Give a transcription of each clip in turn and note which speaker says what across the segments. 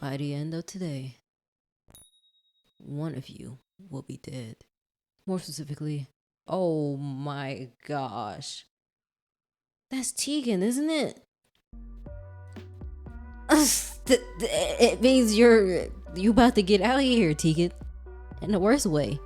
Speaker 1: By the end of today, one of you will be dead. More specifically, oh my gosh. That's Tegan, isn't it? It means you about to get out of here, Tegan. In the worst way.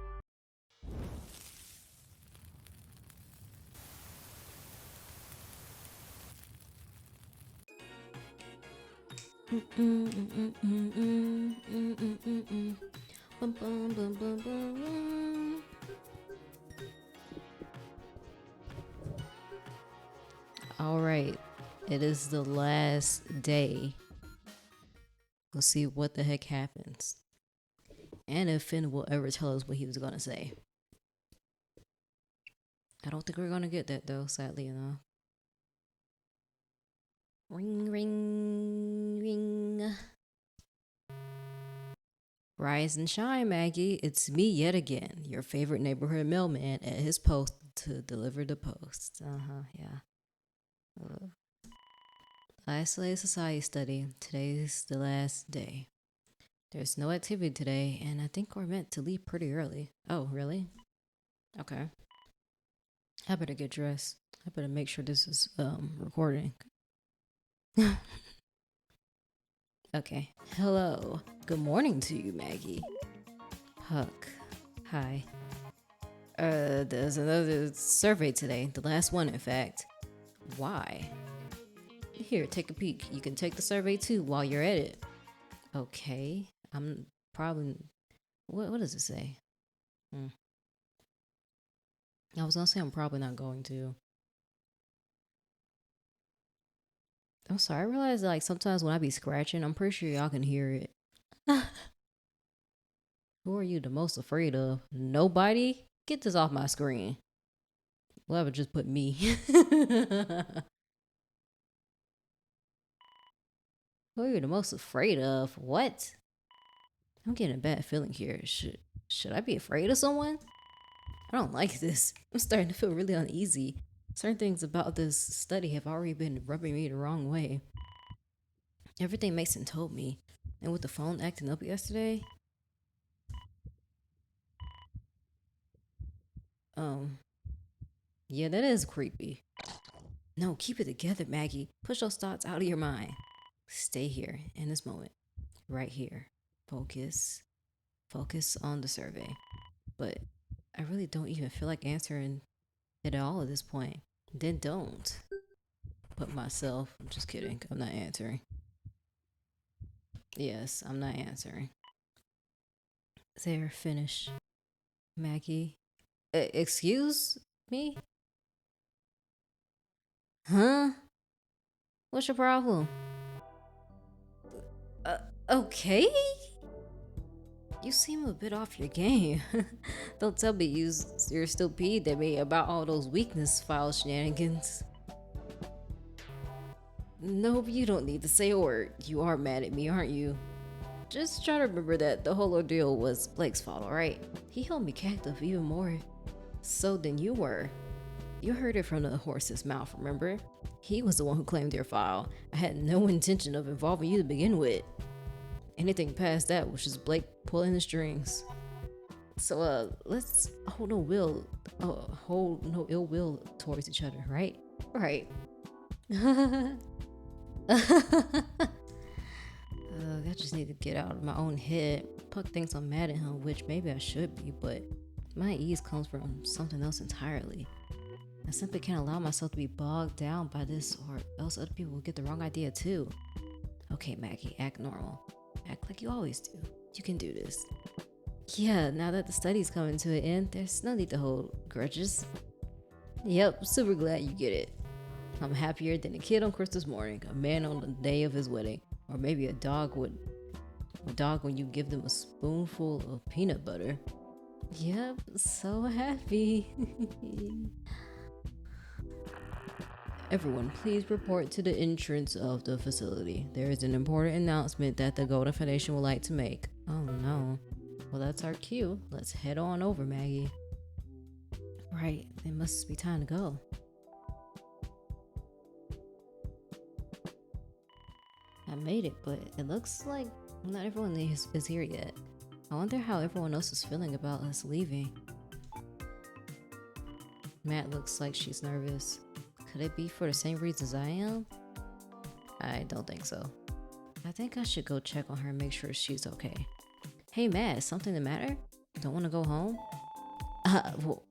Speaker 1: All right, it is the last day. We'll see what the heck happens, and if Finn will ever tell us what he was gonna say. I don't think we're gonna get that though, sadly enough. Ring, ring, ring. Rise and shine, Maggie. It's me yet again, your favorite neighborhood mailman at his post to deliver the post. Yeah. Isolated society study. Today's the last day. There's no activity today, and I think we're meant to leave pretty early. Oh, really? Okay. I better get dressed. I better make sure this is recording. Okay. Hello. Good morning to you, Maggie. Huck. Hi. There's another survey today. The last one, in fact. Why? Here, take a peek. You can take the survey too while you're at it. Okay. I'm probably... What does it say? I was gonna say I'm probably not going to. I'm sorry, I realize like sometimes when I be scratching, I'm pretty sure y'all can hear it. Who are you the most afraid of? Nobody? Get this off my screen. Whoever just put me. Who are you the most afraid of? What? I'm getting a bad feeling here. Should I be afraid of someone? I don't like this. I'm starting to feel really uneasy. Certain things about this study have already been rubbing me the wrong way. Everything Mason told me, and with the phone acting up yesterday. Yeah, that is creepy. No, keep it together, Maggie. Push those thoughts out of your mind. Stay here in this moment. Right here. Focus. Focus on the survey. But I really don't even feel like answering it at all at this point. Then don't. But myself, I'm just kidding. I'm not answering. Yes, I'm not answering. There, finish. Maggie. Excuse me? Huh? What's your problem? Okay? You seem a bit off your game. Don't tell me you're still peeved at me about all those weakness file shenanigans. Nope, you don't need to say a word. You are mad at me, aren't you? Just try to remember that the whole ordeal was Blake's fault, alright? He held me captive even more so than you were. You heard it from the horse's mouth, remember? He was the one who claimed your file. I had no intention of involving you to begin with. Anything past that was just Blake pulling the strings. So, let's hold no ill will towards each other, right? Right. I just need to get out of my own head. Puck thinks I'm mad at him, which maybe I should be, but my ease comes from something else entirely. I simply can't allow myself to be bogged down by this, or else other people will get the wrong idea too. Okay, Maggie, act normal. Act like you always do. You can do this. Yeah, now that the study's coming to an end, there's no need to hold grudges. Yep, super glad you get it. I'm happier than a kid on Christmas morning, a man on the day of his wedding, or maybe a dog when you give them a spoonful of peanut butter. Yep, so happy. Everyone, please report to the entrance of the facility. There is an important announcement that the Golden Foundation would like to make. Oh no. Well, that's our cue. Let's head on over, Maggie. Right, it must be time to go. I made it, but it looks like Not everyone is here yet. I wonder how everyone else is feeling about us leaving. Matt looks like she's nervous. Could it be for the same reasons I am? I don't think so. I think I should go check on her and make sure she's okay. Hey Matt, is something the matter? Don't want to go home?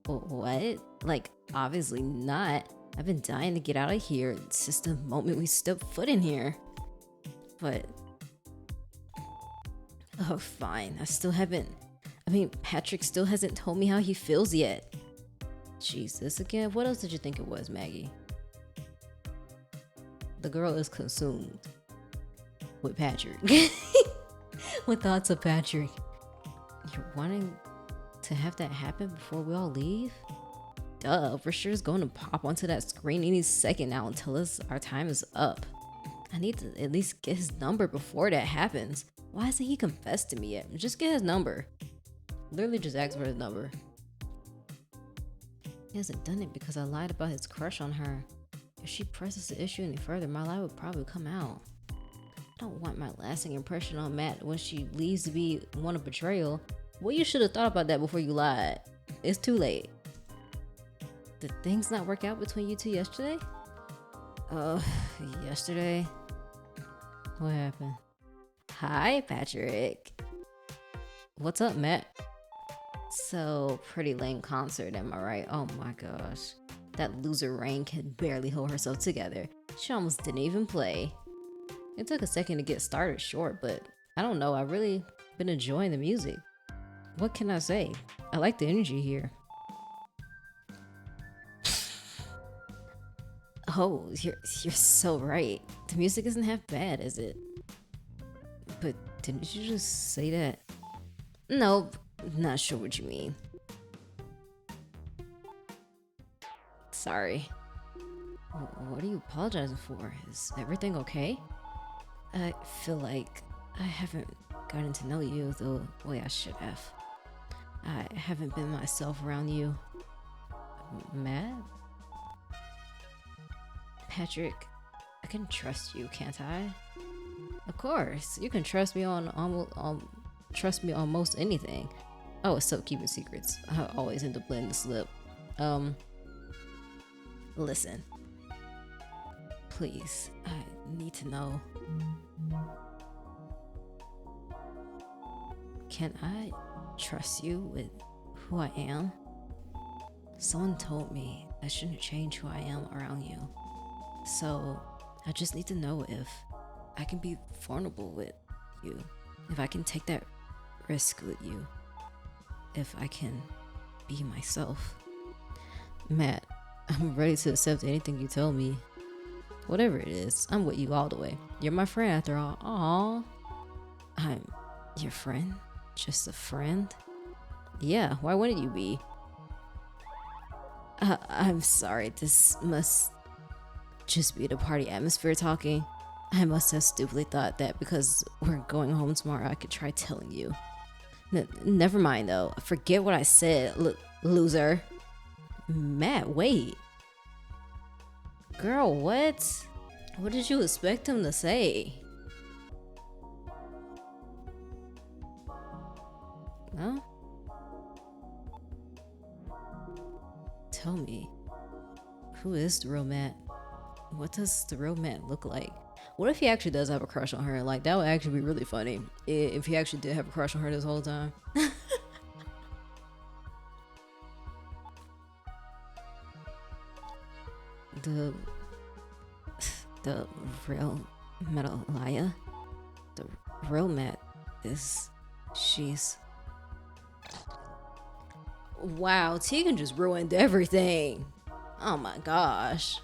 Speaker 1: What? Like, obviously not. I've been dying to get out of here since the moment we stepped foot in here. But... oh, fine. Patrick still hasn't told me how he feels yet. Jesus, again, what else did you think it was, Maggie? The girl is consumed with Patrick. With thoughts of Patrick. You're wanting to have that happen before we all leave? Duh, for sure is going to pop onto that screen any second now and tell us our time is up. I need to at least get his number before that happens. Why hasn't he confessed to me yet? Just get his number. Literally just ask for his number. He hasn't done it because I lied about his crush on her. If she presses the issue any further, my lie would probably come out. I don't want my lasting impression on Matt when she leaves to be one of betrayal. Well, you should have thought about that before you lied. It's too late. Did things not work out between you two yesterday? Yesterday? What happened? Hi, Patrick. What's up, Matt? So, pretty lame concert, am I right? Oh my gosh. That loser Rain can barely hold herself together. She almost didn't even play. It took a second to get started short, but I don't know, I've really been enjoying the music. What can I say? I like the energy here. Oh, you're so right. The music isn't half bad, is it? But didn't you just say that? Nope, not sure what you mean. Sorry. What are you apologizing for? Is everything okay? I feel like I haven't gotten to know you the way I should have. I haven't been myself around you. Matt? Patrick, I can trust you, can't I? Of course, you can trust me on most anything. Oh, except keeping secrets. I always end up letting the slip. Listen. Please, I need to know. Can I trust you with who I am? Someone told me I shouldn't change who I am around you. So, I just need to know if I can be vulnerable with you. If I can take that risk with you. If I can be myself. Matt, I'm ready to accept anything you tell me. Whatever it is, I'm with you all the way. You're my friend after all. Aww. I'm your friend? Just a friend? Yeah, why wouldn't you be? I'm sorry, this must just be the party atmosphere talking. I must have stupidly thought that because we're going home tomorrow, I could try telling you. Never mind though. Forget what I said, loser. Matt, wait. Girl, what? What did you expect him to say? No? Tell me, who is the real Matt? What does the real Matt look like? What if he actually does have a crush on her? Like, that would actually be really funny if he actually did have a crush on her this whole time. The real Metalaya? The real Matt is... she's... Wow, Tegan just ruined everything. Oh my gosh.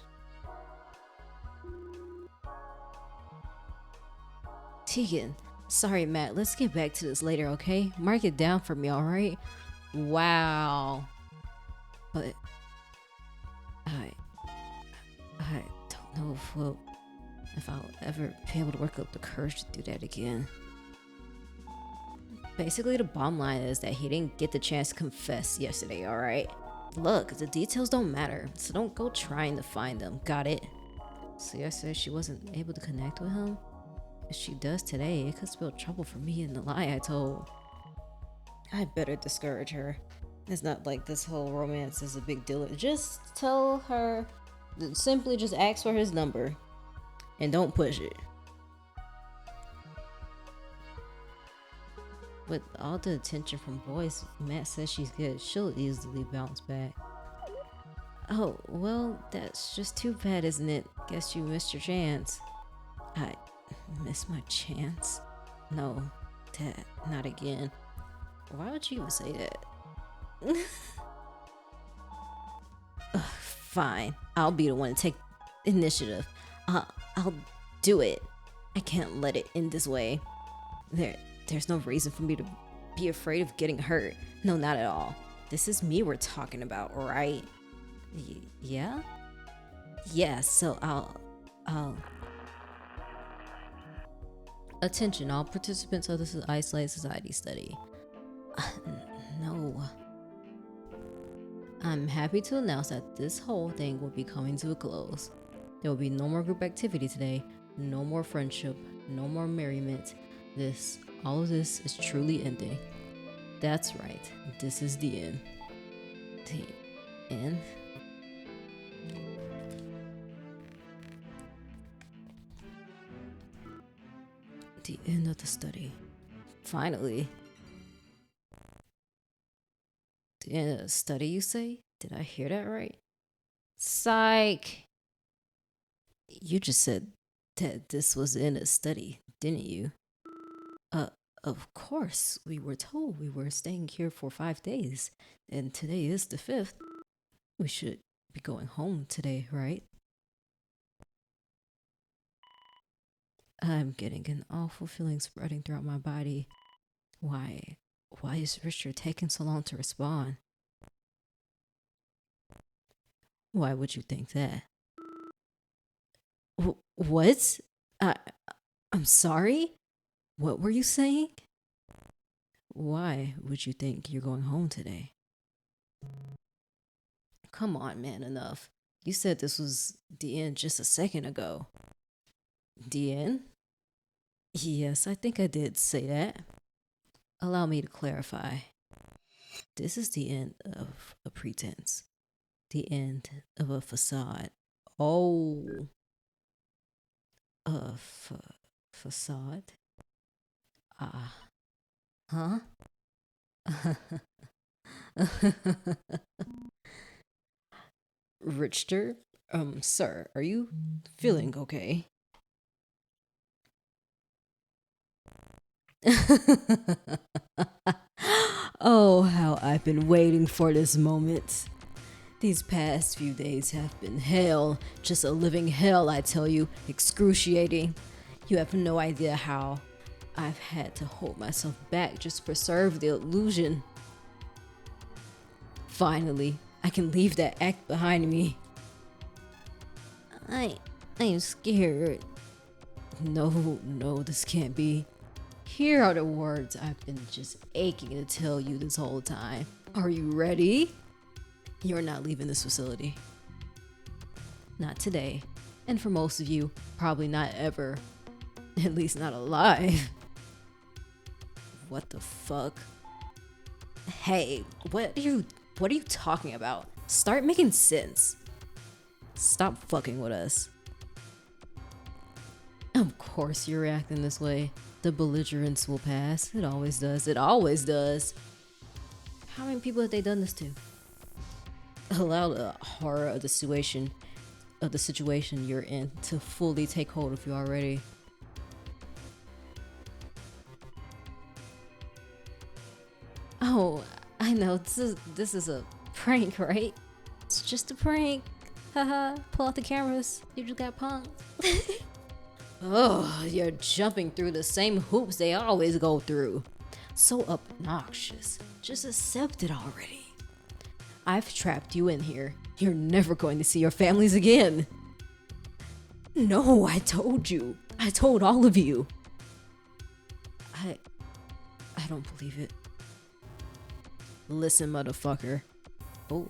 Speaker 1: Tegan, sorry Matt, let's get back to this later, okay? Mark it down for me, alright? Wow. But I don't know if I'll ever be able to work up the courage to do that again. Basically, the bottom line is that he didn't get the chance to confess yesterday, alright? Look, the details don't matter, so don't go trying to find them, got it? So yesterday she wasn't able to connect with him? If she does today, it could spell trouble for me and the lie I told. I better discourage her. It's not like this whole romance is a big deal. Just tell her, simply just ask for his number and don't push it. With all the attention from boys, Matt says she's good. She'll easily bounce back. Oh, well, that's just too bad, isn't it? Guess you missed your chance. I missed my chance? No, Dad, not again. Why would you even say that? Ugh, fine, I'll be the one to take initiative. I'll do it. I can't let it end this way. There's no reason for me to be afraid of getting hurt. No, not at all. This is me we're talking about, right? Yeah? Yeah, so I'll... Attention, all participants of this isolated society study. No. I'm happy to announce that this whole thing will be coming to a close. There will be no more group activity today, no more friendship, no more merriment. All of this is truly ending. That's right, this is the end. The end? The end of the study. Finally. The end of the study, you say? Did I hear that right? Psych! You just said that this was the end of the study, didn't you? Of course. We were told we were staying here for 5 days, and today is the 5th. We should be going home today, right? I'm getting an awful feeling spreading throughout my body. Why is Richard taking so long to respond? Why would you think that? What? I'm sorry? What were you saying? Why would you think you're going home today? Come on, man, enough. You said this was the end just a second ago. The end? Yes, I think I did say that. Allow me to clarify. This is the end of a pretense. The end of a facade. Oh. A facade? Huh? Richter? Sir, are you feeling okay? Oh, how I've been waiting for this moment. These past few days have been hell. Just a living hell, I tell you. Excruciating. You have no idea how I've had to hold myself back just to preserve the illusion. Finally, I can leave that act behind me. I'm scared. No, this can't be. Here are the words I've been just aching to tell you this whole time. Are you ready? You're not leaving this facility. Not today. And for most of you, probably not ever. At least not alive. What the fuck? Hey, what are you talking about? Start making sense. Stop fucking with us. Of course you're acting this way. The belligerence will pass. It always does. It always does. How many people have they done this to? Allow the horror of the situation you're in to fully take hold of you already. Oh, I know. This is a prank, right? It's just a prank. Haha. Pull out the cameras. You just got punked. Oh, you're jumping through the same hoops they always go through. So obnoxious. Just accept it already. I've trapped you in here. You're never going to see your families again. No, I told you. I told all of you. I don't believe it. Listen, motherfucker. Oh.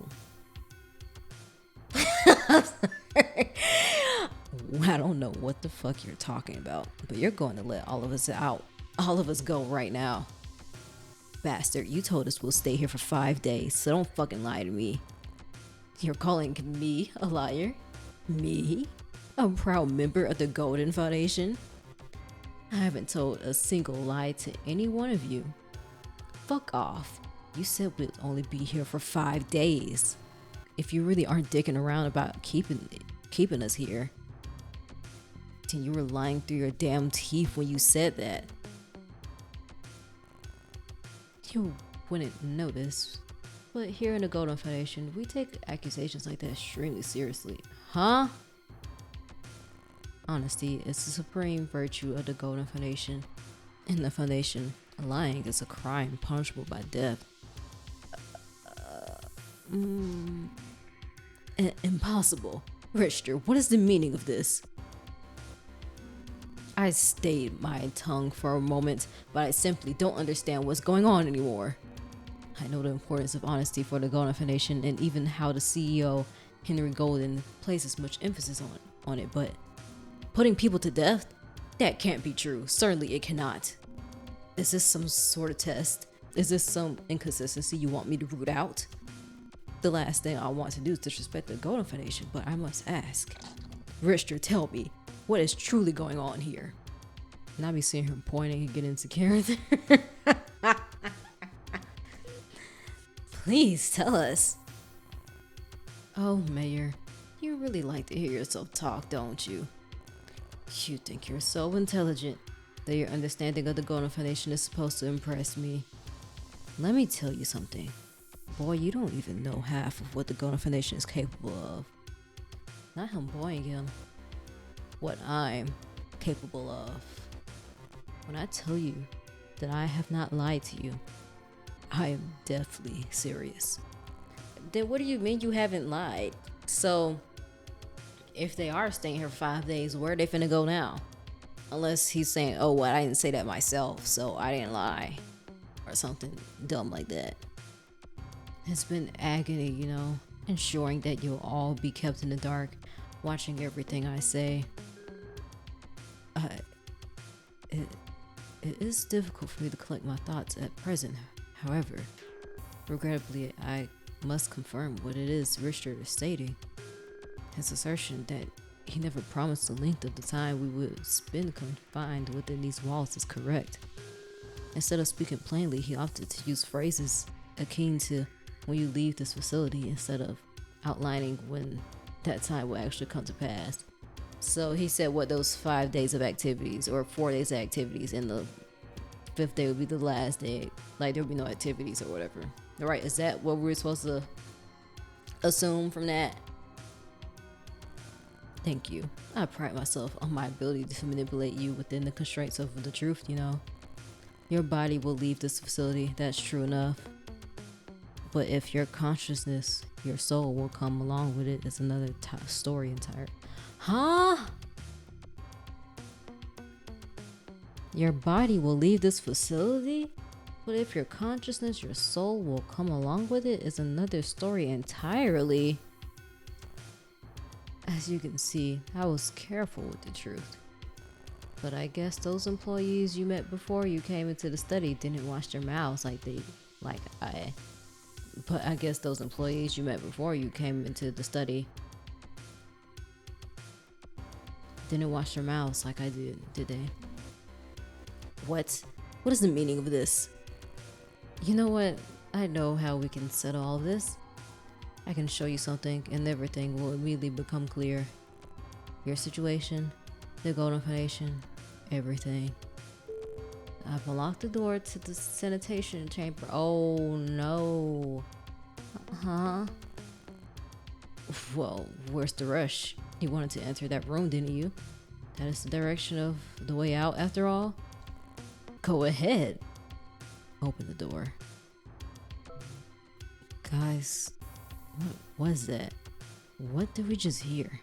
Speaker 1: I don't know what the fuck you're talking about, but you're going to let all of us out. All of us go right now. Bastard, you told us we'll stay here for 5 days, so don't fucking lie to me. You're calling me a liar? Me? A proud member of the Golden Foundation? I haven't told a single lie to any one of you. Fuck off. You said we'd only be here for 5 days. If you really aren't dicking around about keeping us here, then you were lying through your damn teeth when you said that. You wouldn't notice, but here in the Golden Foundation, we take accusations like that extremely seriously. Huh? Honesty is the supreme virtue of the Golden Foundation. In the Foundation, lying is a crime punishable by death. Impossible. Richter, what is the meaning of this? I stayed my tongue for a moment, but I simply don't understand what's going on anymore. I know the importance of honesty for the Golden Foundation and even how the CEO, Henry Golden, places much emphasis on it, but putting people to death? That can't be true. Certainly it cannot. Is this some sort of test? Is this some inconsistency you want me to root out? The last thing I want to do is disrespect the Golden Foundation, but I must ask. Richter, tell me, what is truly going on here? And I be seeing her pointing and getting insecure. Please tell us. Oh, Mayor, you really like to hear yourself talk, don't you? You think you're so intelligent that your understanding of the Golden Foundation is supposed to impress me. Let me tell you something. Boy, you don't even know half of what the Golden Foundation is capable of. Not him boying him. What I'm capable of. When I tell you that I have not lied to you, I am deathly serious. Then what do you mean you haven't lied? So, if they are staying here for 5 days, where are they finna go now? Unless he's saying, oh, well, I didn't say that myself, so I didn't lie. Or something dumb like that. It's been agony, you know, ensuring that you'll all be kept in the dark, watching everything I say. It is difficult for me to collect my thoughts at present. However, regrettably, I must confirm what it is Richter is stating. His assertion that he never promised the length of the time we would spend confined within these walls is correct. Instead of speaking plainly, he opted to use phrases akin to when you leave this facility instead of outlining when that time will actually come to pass. So he said what those 5 days of activities or 4 days of activities, and the 5th day would be the last day. Like there would be no activities or whatever. All right, is that what we're supposed to assume from that? Thank you. I pride myself on my ability to manipulate you within the constraints of the truth, you know. Your body will leave this facility, that's true enough. But if your consciousness, your soul will come along with it, it's another story entire. Huh? Your body will leave this facility? But if your consciousness, your soul will come along with it, is another story entirely. As you can see, I was careful with the truth. But I guess those employees you met before you came into the study didn't wash their mouths But I guess those employees you met before you came into the study didn't wash their mouths like I did they? What? What is the meaning of this? You know what? I know how we can settle all of this. I can show you something and everything will immediately become clear. Your situation, the Golden Foundation, everything. I've unlocked the door to the sanitation chamber. Oh no. Huh? Well, where's the rush? You wanted to enter that room, didn't you? That is the direction of the way out after all. Go ahead. Open the door. Guys, what was that? What did we just hear?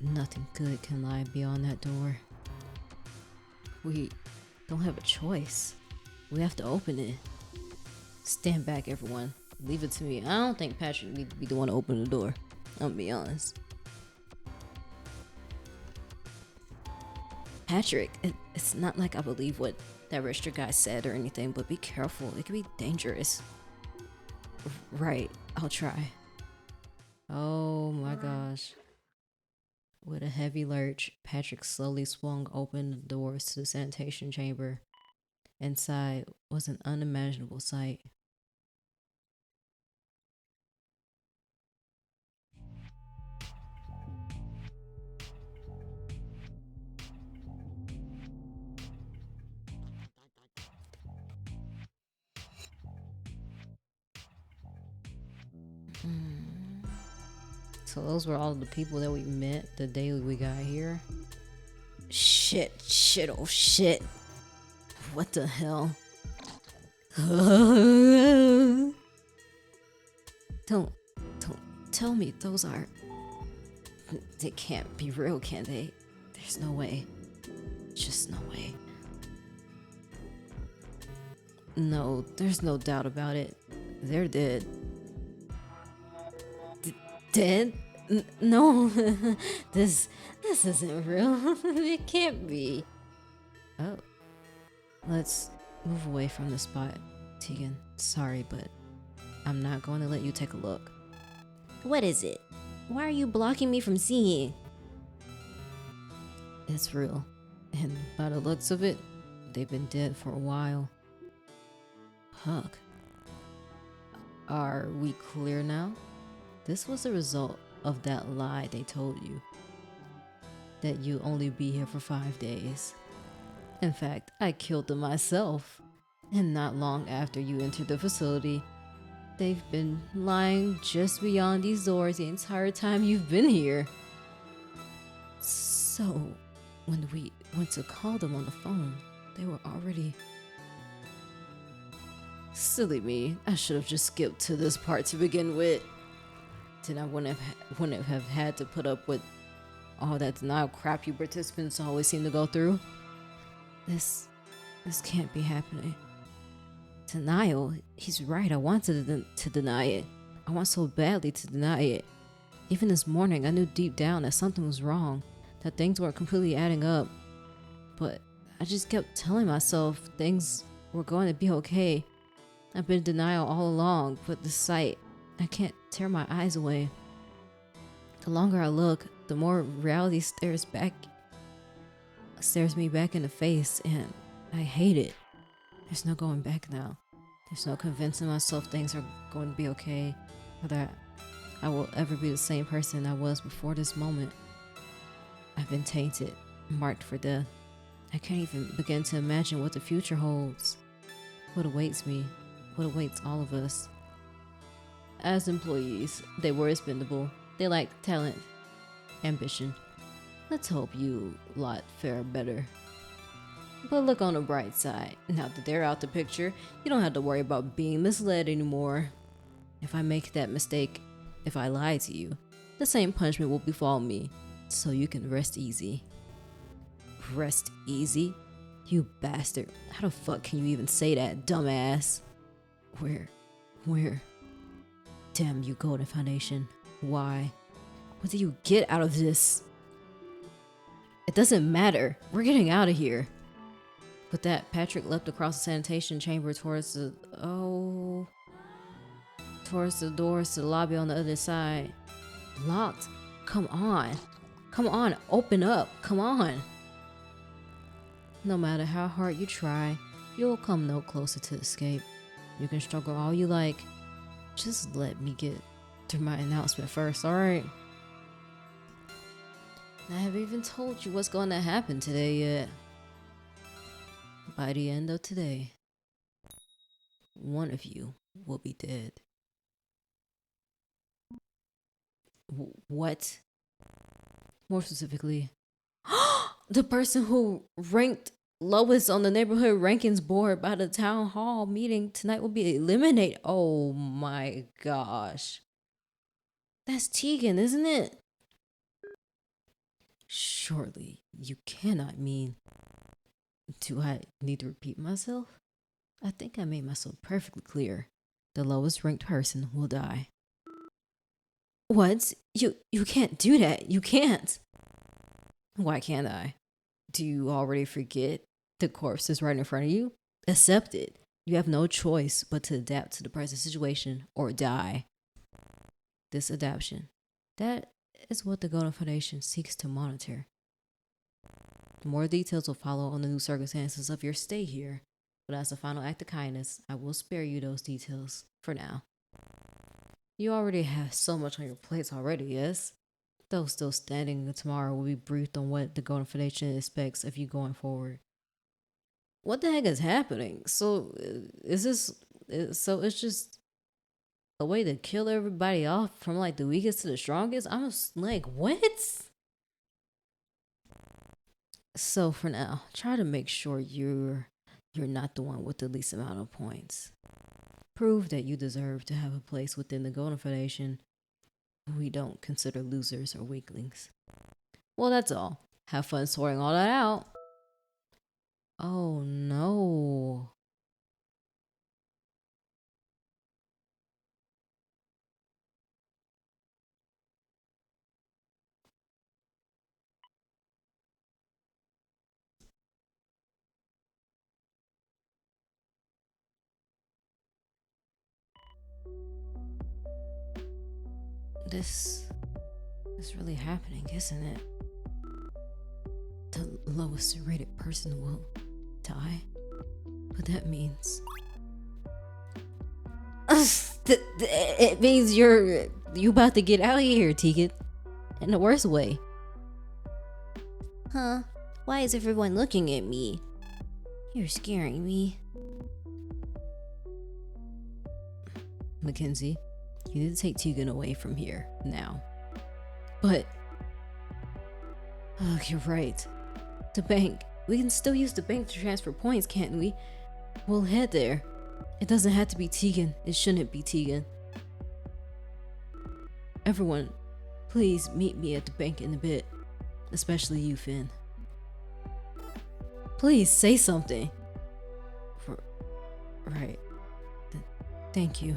Speaker 1: Nothing good can lie beyond that door. We don't have a choice. We have to open it. Stand back, everyone. Leave it to me. I don't think Patrick needs to be the one to open the door. I'll be honest. Patrick, it's not like I believe what that register guy said or anything, but be careful. It could be dangerous. Right, I'll try. Oh my gosh. With a heavy lurch, Patrick slowly swung open the doors to the sanitation chamber. Inside was an unimaginable sight. So those were all the people that we met the day we got here. Shit, oh shit. What the hell? Don't tell me those are... They can't be real, can they? There's no way. Just no way. No, there's no doubt about it. They're dead. Dead? No, this isn't real. It can't be. Oh, let's move away from the spot, Tegan. Sorry, but I'm not going to let you take a look. What is it? Why are you blocking me from seeing? It's real, and by the looks of it, they've been dead for a while. Huck, are we clear now? This was the result of that lie they told you. That you only be here for 5 days. In fact, I killed them myself. And not long after you entered the facility, they've been lying just beyond these doors the entire time you've been here. So, when we went to call them on the phone, they were already... Silly me, I should have just skipped to this part to begin with. Then I wouldn't have had to put up with all that denial crap you participants always seem to go through. This can't be happening. Denial? He's right, I wanted to deny it. I want so badly to deny it. Even this morning, I knew deep down that something was wrong, that things weren't completely adding up. But I just kept telling myself things were going to be okay. I've been in denial all along, but the sight, I can't tear my eyes away. The longer I look, the more reality stares me back in the face, and I hate it. There's no going back now. There's no convincing myself things are going to be okay, or that I will ever be the same person I was before this moment. I've been tainted, marked for death. I can't even begin to imagine what the future holds. What awaits me, what awaits all of us. As employees, they were expendable. They lacked talent, ambition. Let's hope you lot fare better. But look on the bright side. Now that they're out the picture, you don't have to worry about being misled anymore. If I make that mistake, if I lie to you, the same punishment will befall me, so you can rest easy. Rest easy? You bastard. How the fuck can you even say that, dumbass? Where? Damn you, Golden Foundation. Why? What do you get out of this? It doesn't matter. We're getting out of here. With that, Patrick leapt across the sanitation chamber towards the doors to the lobby on the other side. Locked? Come on, open up, come on. No matter how hard you try, you'll come no closer to escape. You can struggle all you like. Just let me get through my announcement first, alright? I haven't even told you what's going to happen today yet. By the end of today, one of you will be dead. What? More specifically, the person who ranked lowest on the neighborhood rankings board by the town hall meeting tonight will be eliminated. Oh my gosh. That's Tegan, isn't it? Surely you cannot mean... Do I need to repeat myself? I think I made myself perfectly clear. The lowest ranked person will die. What? You can't do that. You can't. Why can't I? Do you already forget the corpse is right in front of you? Accept it. You have no choice but to adapt to the present situation or die. This adaptation. That is what the Golden Foundation seeks to monitor. More details will follow on the new circumstances of your stay here, but as a final act of kindness, I will spare you those details for now. You already have so much on your plate already, yes? Those still standing tomorrow will be briefed on what the Golden Foundation expects of you going forward. What the heck is happening? So, is this. So, it's just a way to kill everybody off from like the weakest to the strongest? I'm just like, what? So for now, try to make sure you're not the one with the least amount of points. Prove that you deserve to have a place within the Golden Foundation. We don't consider losers or weaklings. Well, that's all. Have fun sorting all that out. Oh no. This is really happening, isn't it? The lowest rated person will die. But that means it means you about to get out of here, Tegan. In the worst way. Huh? Why is everyone looking at me? You're scaring me. Mackenzie, you need to take Tegan away from here now. But you're right. The bank. We can still use the bank to transfer points, can't we? We'll head there. It doesn't have to be Tegan. It shouldn't be Tegan. Everyone, please meet me at the bank in a bit. Especially you, Finn. Please say something. Right. Thank you.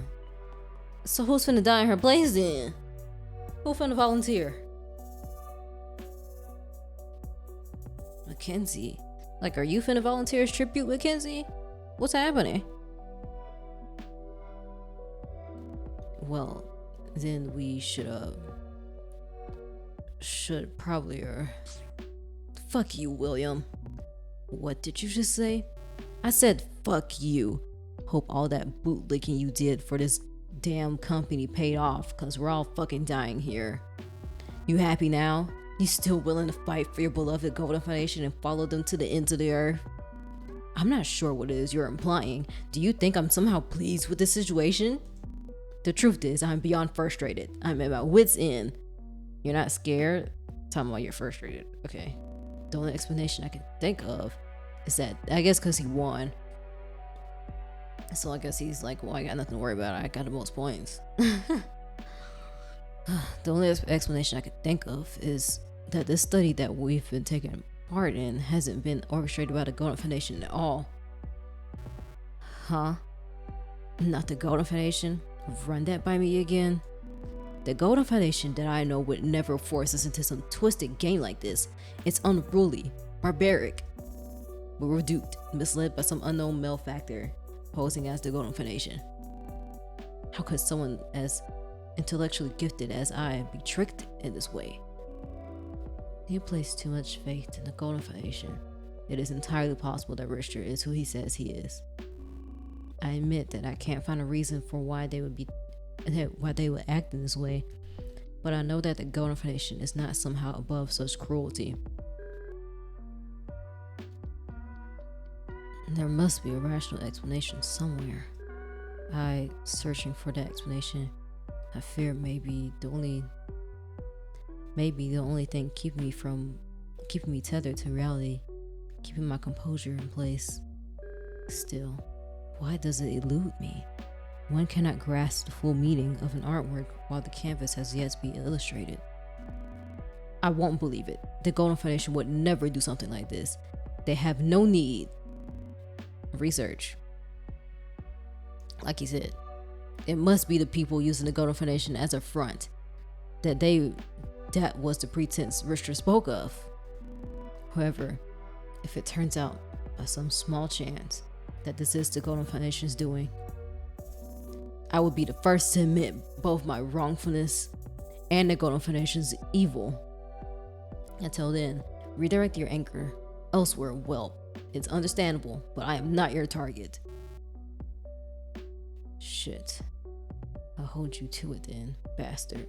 Speaker 1: So who's finna die in her place then? Who finna volunteer? Mackenzie. Like, are you finna volunteer as tribute, Mackenzie? What's happening? Well, then we should probably fuck you, William. What did you just say? I said fuck you. Hope all that bootlicking you did for this damn company paid off, cause we're all fucking dying here. You happy now? You still willing to fight for your beloved Golden Foundation and follow them to the ends of the earth? I'm not sure what it is you're implying. Do you think I'm somehow pleased with this situation? The truth is, I'm beyond frustrated. I'm at my wit's end. You're not scared? Talking about you're frustrated. Okay. The only explanation I can think of is that, I guess because he won. So I guess he's like, well, I got nothing to worry about. I got the most points. The only explanation I can think of is that this study that we've been taking part in hasn't been orchestrated by the Golden Foundation at all. Huh? Not the Golden Foundation? Run that by me again? The Golden Foundation that I know would never force us into some twisted game like this. It's unruly, barbaric. We were duped, misled by some unknown malefactor posing as the Golden Foundation. How could someone as intellectually gifted as I be tricked in this way? You place too much faith in the Golden Foundation. It is entirely possible that Richter is who he says he is. I admit that I can't find a reason for why they would act in this way, but I know that the Golden Foundation is not somehow above such cruelty. There must be a rational explanation somewhere. Searching for that explanation, I fear maybe the only thing keeping me tethered to reality, keeping my composure in place. Still, why does it elude me? One cannot grasp the full meaning of an artwork while the canvas has yet to be illustrated. I won't believe it. The Golden Foundation would never do something like this. They have no need. Research. Like he said, it must be the people using the Golden Foundation as a front. That was the pretense Richter spoke of. However, If it turns out, by some small chance, that this is the Golden Foundation's doing, I will be the first to admit both my wrongfulness and the Golden Foundation's evil. Until then, redirect your anger elsewhere, whelp. It's understandable, but I am not your target. Shit. I'll hold you to it then, bastard.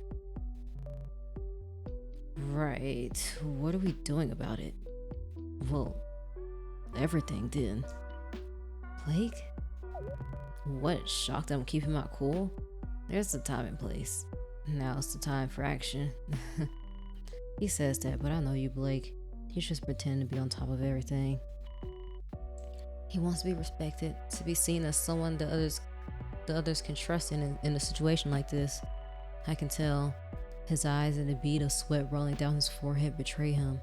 Speaker 1: Right, what are we doing about it? Well, everything then. Blake? What, shocked I'm keeping my cool? There's the time and place. Now's the time for action. He says that, but I know you, Blake. He's just pretending to be on top of everything. He wants to be respected, to be seen as someone the others can trust in a situation like this. I can tell. His eyes and the bead of sweat rolling down his forehead betray him.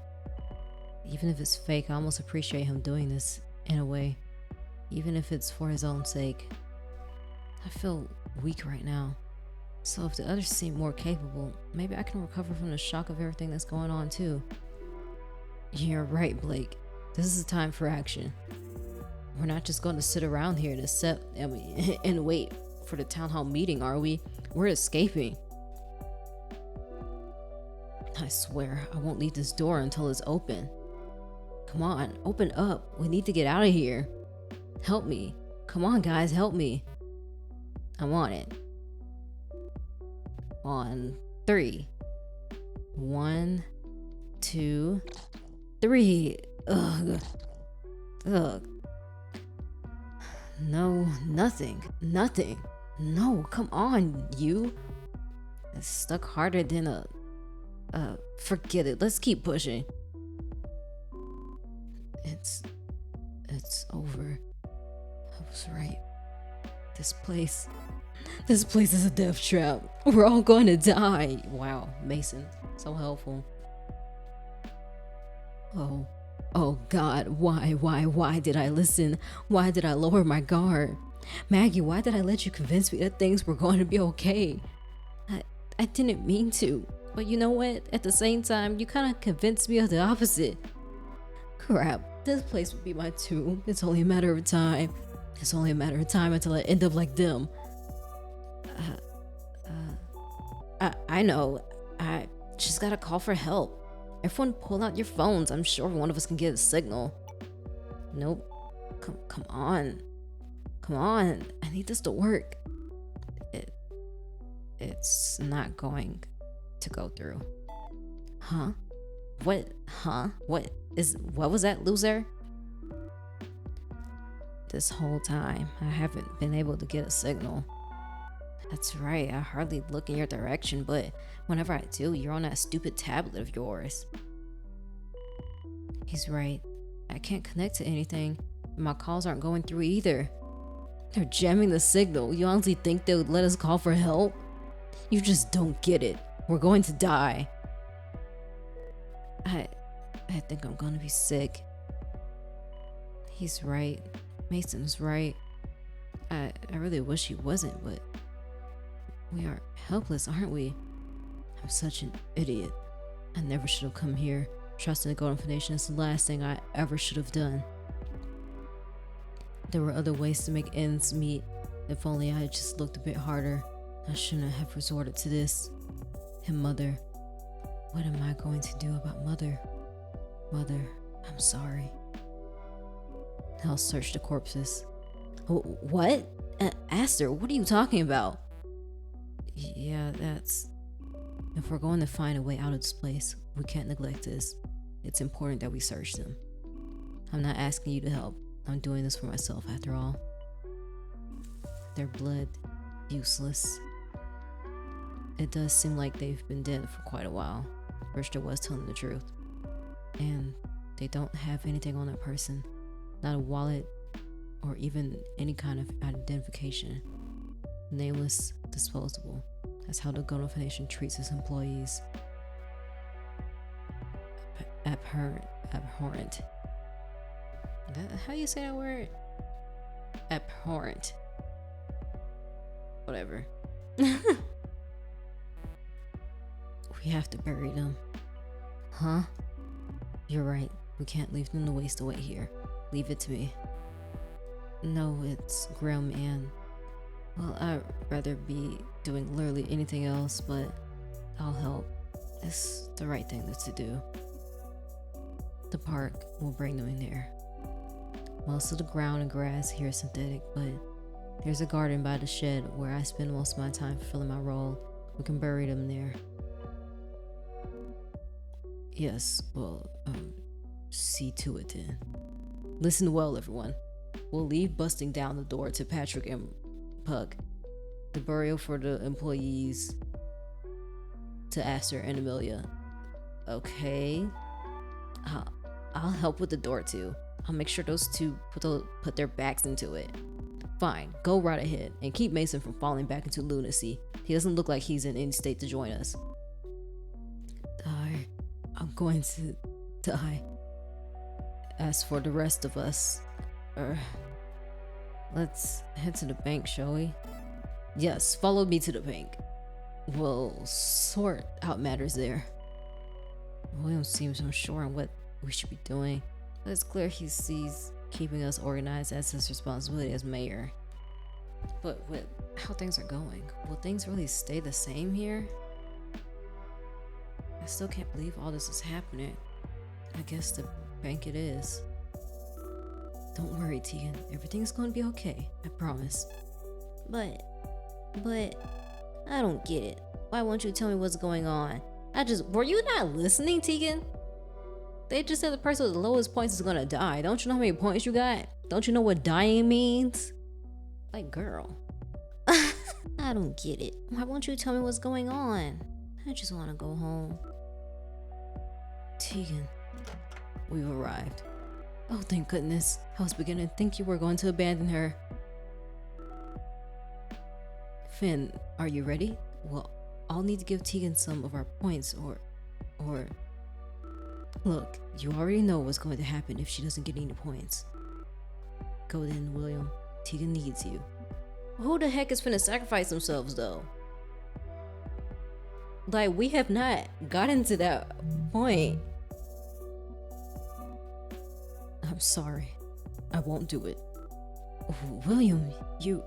Speaker 1: Even if it's fake, I almost appreciate him doing this in a way. Even if it's for his own sake. I feel weak right now. So if the others seem more capable, maybe I can recover from the shock of everything that's going on too. You're right, Blake. This is the time for action. We're not just going to sit around here and wait for the town hall meeting, are we? We're escaping. I swear, I won't leave this door until it's open. Come on, open up. We need to get out of here. Help me. Come on, guys, help me. I'm on it. On 3. 1, 2, 3. Ugh. Ugh. No, nothing. No, come on, you. It's stuck harder than a... forget it. Let's keep pushing. It's over. I was right. This place is a death trap. We're all going to die. Wow, Mason, so helpful. Oh God, why did I listen? Why did I lower my guard? Maggie, why did I let you convince me that things were going to be okay? I didn't mean to, but you know what? At the same time, you kind of convinced me of the opposite. Crap, this place would be my tomb. It's only a matter of time. It's only a matter of time until I end up like them. I know. I just gotta call for help. Everyone pull out your phones. I'm sure one of us can get a signal. Nope. Come on. I need this to work. It's not going to go through. Huh? What? Huh? What was that, loser? This whole time, I haven't been able to get a signal. That's right, I hardly look in your direction, but whenever I do, you're on that stupid tablet of yours. He's right. I can't connect to anything. My calls aren't going through either. They're jamming the signal. You honestly think they would let us call for help? You just don't get it. We're going to die. I think I'm gonna be sick. He's right. Mason's right. I really wish he wasn't, but we are helpless, aren't we? I'm such an idiot. I never should have come here. Trusting the Golden Foundation is the last thing I ever should have done. There were other ways to make ends meet. If only I had just looked a bit harder. I shouldn't have resorted to this. And Mother. What am I going to do about Mother? Mother, I'm sorry. I'll search the corpses. What? Aster, what are you talking about? Yeah, that's... If we're going to find a way out of this place, we can't neglect this. It's important that we search them. I'm not asking you to help. I'm doing this for myself after all. Their blood, useless. It does seem like they've been dead for quite a while. Richter was telling the truth. And they don't have anything on that person. Not a wallet or even any kind of identification. Nameless, disposable. That's how the Golden Foundation treats its employees. Abhorrent. How do you say that word? Abhorrent. Whatever. We have to bury them. Huh? You're right. We can't leave them to waste away here. Leave it to me. No, it's grim and... Well, I'd rather be doing literally anything else, but I'll help. It's the right thing to do. The park will bring them in there. Most of the ground and grass here is synthetic, but there's a garden by the shed where I spend most of my time fulfilling my role. We can bury them there. Yes, well, see to it then. Listen well, everyone. We'll leave busting down the door to Patrick and Puck. The burial for the employees to Aster and Amelia. Okay. I'll help with the door too. I'll make sure those two put their backs into it. Fine, go right ahead and keep Mason from falling back into lunacy. He doesn't look like he's in any state to join us. I'm going to die. As for the rest of us, let's head to the bank, shall we? Yes, follow me to the bank. We'll sort out matters there. William seems unsure on what we should be doing, but it's clear he sees keeping us organized as his responsibility as mayor. But with how things are going, will things really stay the same here? I still can't believe all this is happening. I guess the bank it is. Don't worry, Tegan. Everything's going to be okay. I promise. But, I don't get it. Why won't you tell me what's going on? Were you not listening, Tegan? They just said the person with the lowest points is gonna die. Don't you know how many points you got? Don't you know what dying means? Like, girl. I don't get it. Why won't you tell me what's going on? I just want to go home. Tegan, we've arrived. Oh, thank goodness. I was beginning to think you were going to abandon her. Finn, are you ready? Well, I'll need to give Tegan some of our points or... Look, you already know what's going to happen if she doesn't get any points. Go then, William. Tegan needs you. Who the heck is finna sacrifice themselves, though? Like, we have not gotten to that point. I'm sorry. I won't do it. William, you...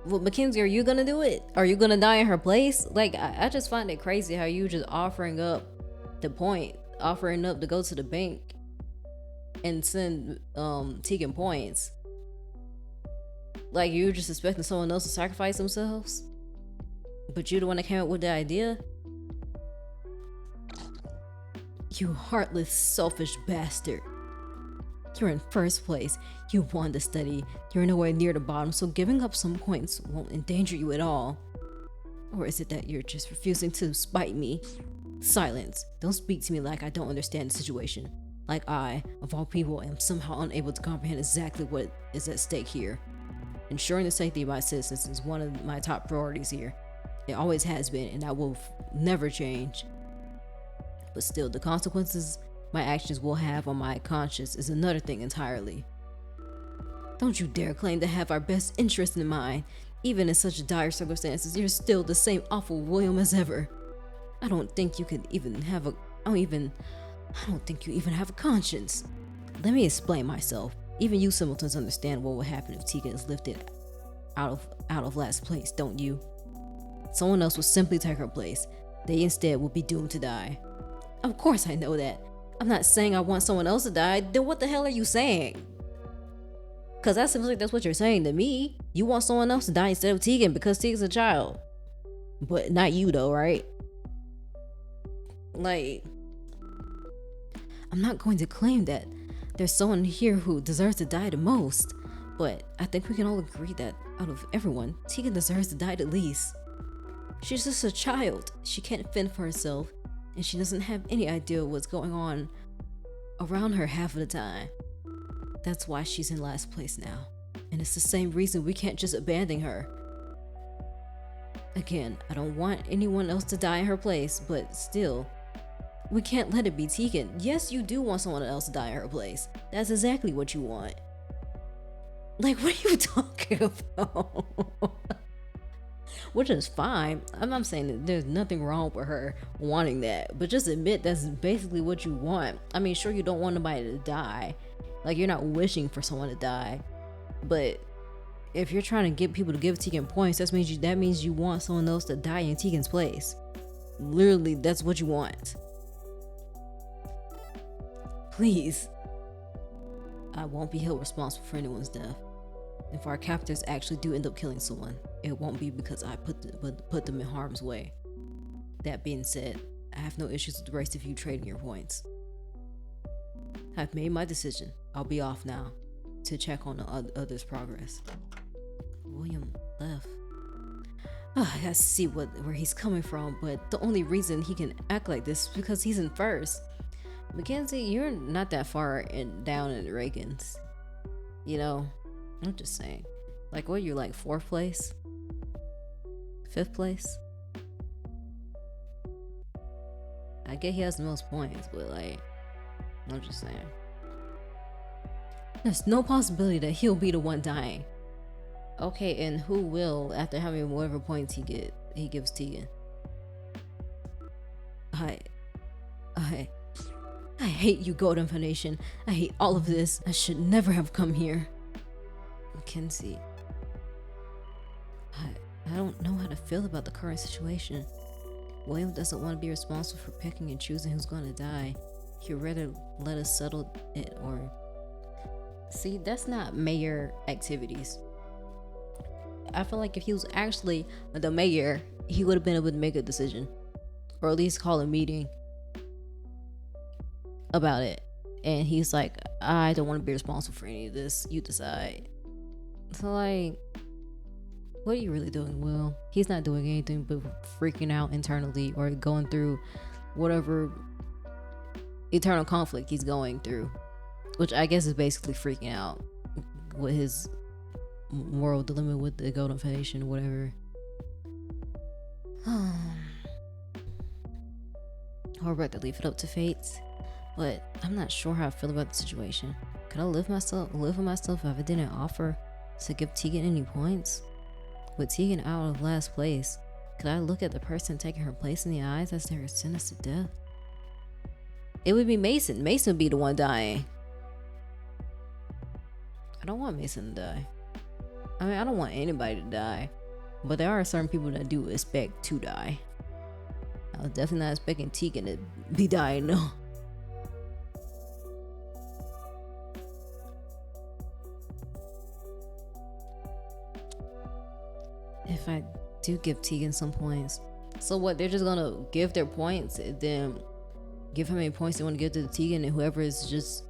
Speaker 1: Well, Mackenzie, are you gonna do it? Are you gonna die in her place? Like, I just find it crazy how you just offering up to go to the bank and send Tegan points. Like, you're just expecting someone else to sacrifice themselves? But you're the one that came up with the idea? You heartless, selfish bastard. You're in first place. You wanted to study. You're nowhere near the bottom, so giving up some points won't endanger you at all. Or is it that you're just refusing to spite me? Silence. Don't speak to me like I don't understand the situation. Like I, of all people, am somehow unable to comprehend exactly what is at stake here. Ensuring the safety of my citizens is one of my top priorities here. It always has been, and that will never change. But still, the consequences my actions will have on my conscience is another thing entirely. Don't you dare claim to have our best interest in mind. Even in such dire circumstances, you're still the same awful William as ever. I don't think you even have a conscience. Let me explain myself. Even you simpletons understand what will happen if Tegan is lifted out of last place, don't you? Someone else will simply take her place. They instead will be doomed to die. Of course I know that. I'm not saying I want someone else to die. Then what the hell are you saying? Because that seems like that's what you're saying to me. You want someone else to die instead of Tegan because Tegan's a child. But not you though, right? Like, I'm not going to claim that there's someone here who deserves to die the most, but I think we can all agree that out of everyone, Tegan deserves to die the least. She's just a child. She can't fend for herself, and she doesn't have any idea what's going on around her half of the time. That's why she's in last place now, and it's the same reason we can't just abandon her. Again, I don't want anyone else to die in her place, but still, we can't let it be Tegan. Yes, you do want someone else to die in her place. That's exactly what you want. Like, what are you talking about? which is fine. I'm not saying that there's nothing wrong with her wanting that, but just admit that's basically what you want. I mean, sure, you don't want nobody to die, like you're not wishing for someone to die, but if you're trying to get people to give Tegan points, that means you want someone else to die in Tegan's place. Literally, that's what you want. Please. I won't be held responsible for anyone's death. If our captors actually do end up killing someone, it won't be because I put them in harm's way. That being said, I have no issues with the rest of you trading your points. I've made my decision. I'll be off now to check on the others' progress. William left. I gotta see where he's coming from, but the only reason he can act like this is because he's in first. Mackenzie, you're not that far down in the rankings. You know, I'm just saying. Like, what are you, like 4th place? 5th place? I get he has the most points, but like, I'm just saying. There's no possibility that he'll be the one dying. Okay, and who will after having whatever points he gives Tegan? I hate you, Golden Foundation. I hate all of this. I should never have come here. Mackenzie. I don't know how to feel about the current situation. William doesn't want to be responsible for picking and choosing who's going to die. He'd rather let us settle it or... See, that's not mayor activities. I feel like if he was actually the mayor, he would have been able to make a decision. Or at least call a meeting about it. And he's like, I don't want to be responsible for any of this. You decide. So like, what are you really doing, Will? He's not doing anything but freaking out internally or going through whatever eternal conflict he's going through. Which I guess is basically freaking out with his moral dilemma with the Golden Foundation or whatever. Or rather leave it up to fates. But I'm not sure how I feel about the situation. Could I live with myself if I didn't offer to give Tegan any points? With Tegan out of last place, could I look at the person taking her place in the eyes as they were sentenced to death? It would be Mason. Mason would be the one dying. I don't want Mason to die. I mean, I don't want anybody to die. But there are certain people that do expect to die. I was definitely not expecting Tegan to be dying, no. If I do give Tegan some points. So what, they're just gonna give their points and then give how many points they want to give to Tegan, and whoever is just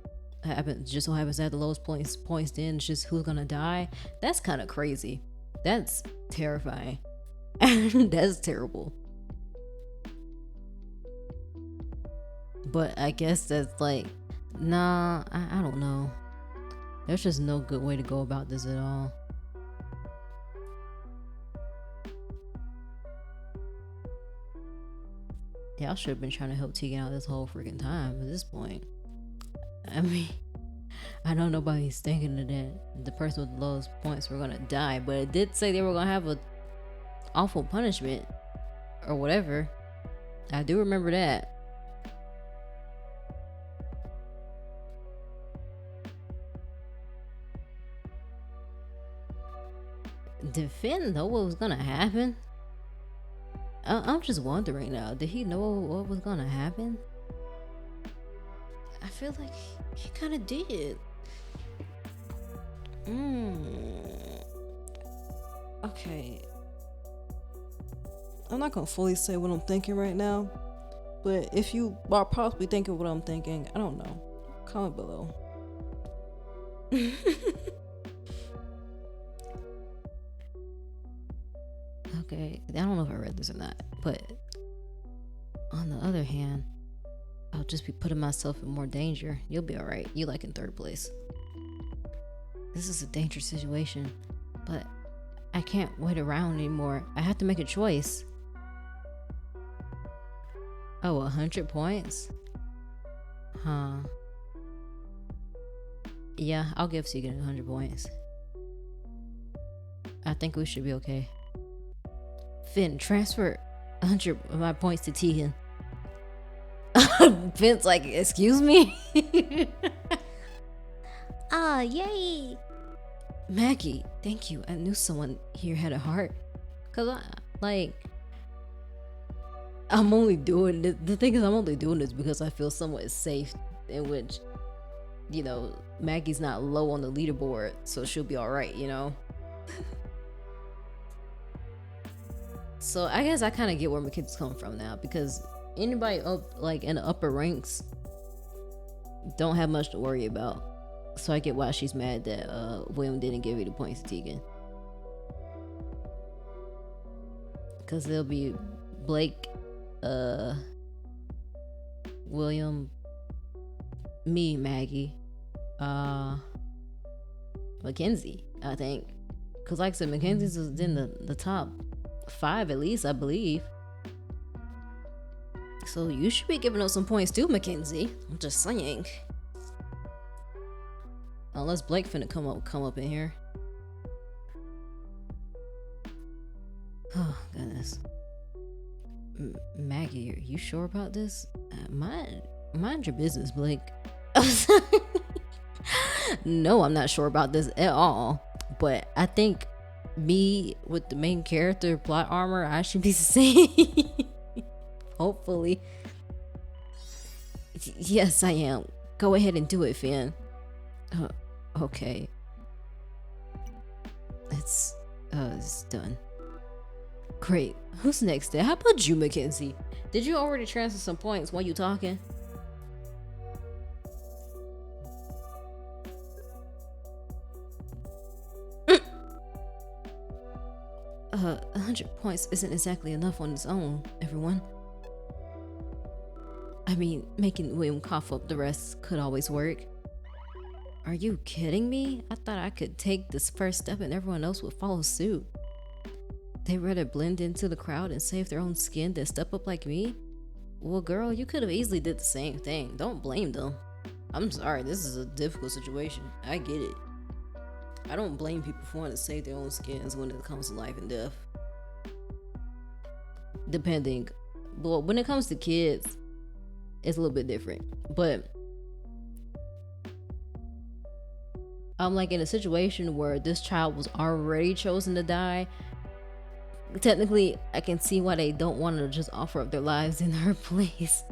Speaker 1: so happens to have the lowest points then it's just who's gonna die? That's kind of crazy. That's terrifying. That's terrible. But I guess that's like, nah, I don't know. There's just no good way to go about this at all. Y'all should have been trying to help Tegan out this whole freaking time at this point. I mean, I know nobody's thinking that the person with the lowest points were gonna die, but it did say they were gonna have a awful punishment or whatever. I do remember that. Did Finn know what was gonna happen? I'm just wondering now. Did he know what was gonna happen? I feel like he kind of did. Okay. I'm not gonna fully say what I'm thinking right now, but if you are possibly thinking what I'm thinking, I don't know. Comment below. Okay, I don't know if I read this or not, but on the other hand, I'll just be putting myself in more danger. You'll be alright. You like in 3rd place. This is a dangerous situation, but I can't wait around anymore. I have to make a choice. Oh, 100 points? Huh. Yeah, I'll give Tegan 100 points. I think we should be okay. Finn, transfer 100 of my points to Tegan. Finn's like, excuse me? Ah, yay! Maggie, thank you. I knew someone here had a heart. Cause I'm only doing this. The thing is, I'm only doing this because I feel somewhat safe, in which, Maggie's not low on the leaderboard, so she'll be alright, So I guess I kind of get where Mackenzie's coming from now, because anybody up in the upper ranks don't have much to worry about. So I get why she's mad that William didn't give you the points to Tegan. Because there'll be Blake, William, me, Maggie, Mackenzie, I think. Because like I said, Mackenzie's was in the top 5 at least, I believe. So you should be giving up some points too, Mackenzie. I'm just saying. Unless Blake finna come up in here. Oh, goodness. Maggie, are you sure about this? Mind your business, Blake. No, I'm not sure about this at all. But I think me with the main character plot armor, I should be saying. Hopefully. Yes, I am. Go ahead and do it, Finn. Okay. It's done. Great. Who's next then? How about you, Mackenzie? Did you already transfer some points while you talking? 100 points isn't exactly enough on its own, everyone. I mean, making William cough up the rest could always work. Are you kidding me? I thought I could take this first step and everyone else would follow suit. They'd rather blend into the crowd and save their own skin than step up like me? Well, girl, you could have easily did the same thing. Don't blame them. I'm sorry, this is a difficult situation. I get it. I don't blame people for wanting to save their own skins when it comes to life and death. Depending. But when it comes to kids, it's a little bit different. But I'm like in a situation where this child was already chosen to die. Technically, I can see why they don't want to just offer up their lives in her place.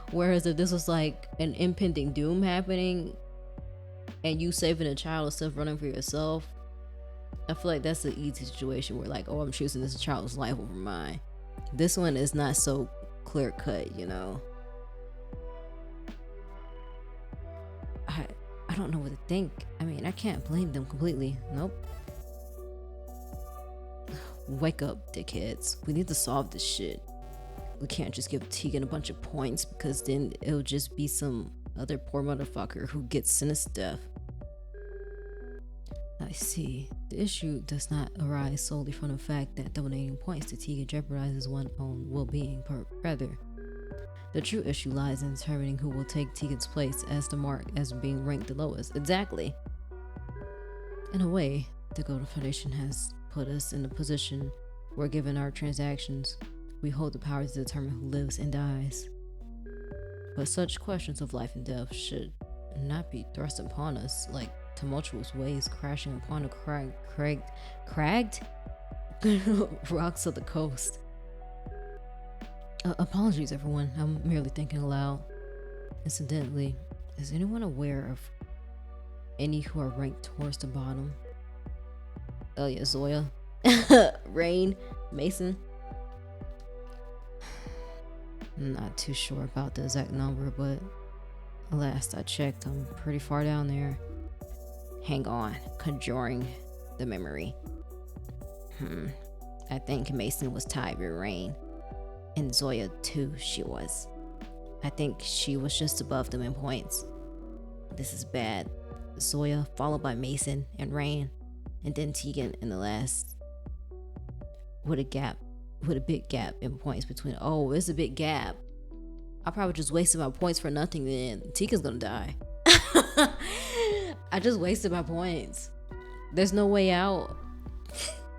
Speaker 1: Whereas if this was like an impending doom happening and you saving a child instead of running for yourself, I feel like that's an easy situation where like, oh, I'm choosing this child's life over mine. This one is not so clear cut, you know. I don't know what to think. I mean, I can't blame them completely. Nope. Wake up, dickheads. We need to solve this shit. We can't just give Tegan a bunch of points because then it'll just be some other poor motherfucker who gets sentenced to death. I see. The issue does not arise solely from the fact that donating points to Tegan jeopardizes one's own well-being, but rather, the true issue lies in determining who will take Tegan's place as the mark as being ranked the lowest. Exactly. In a way, the Golden Foundation has put us in a position where, given our transactions, we hold the power to determine who lives and dies. But such questions of life and death should not be thrust upon us like tumultuous waves crashing upon the cragged rocks of the coast. Apologies, everyone. I'm merely thinking aloud. Incidentally, is anyone aware of any who are ranked towards the bottom? Oh yeah, Zoya, Rain, Mason. Not too sure about the exact number, but last I checked, I'm pretty far down there. Hang on, conjuring the memory. I think Mason was tied with Rain. And Zoya too, she was. I think she was just above them in points. This is bad. Zoya, followed by Mason and Rain, and then Tegan in the last. With a big gap in points between. Oh, it's a big gap. I probably just wasted my points for nothing then. Tegan's gonna die. I just wasted my points. There's no way out.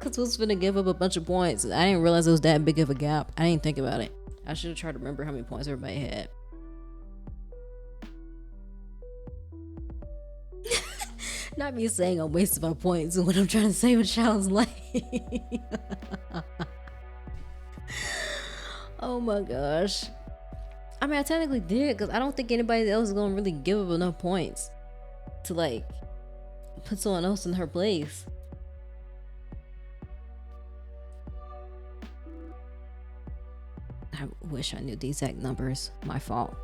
Speaker 1: Cause we was finna give up a bunch of points. I didn't realize it was that big of a gap. I didn't think about it. I should have tried to remember how many points everybody had. Not me saying I'm wasting my points when I'm trying to save a child's life. Oh my gosh. I mean, I technically did because I don't think anybody else is gonna really give up enough points to like put someone else in her place. I wish I knew the exact numbers. My fault.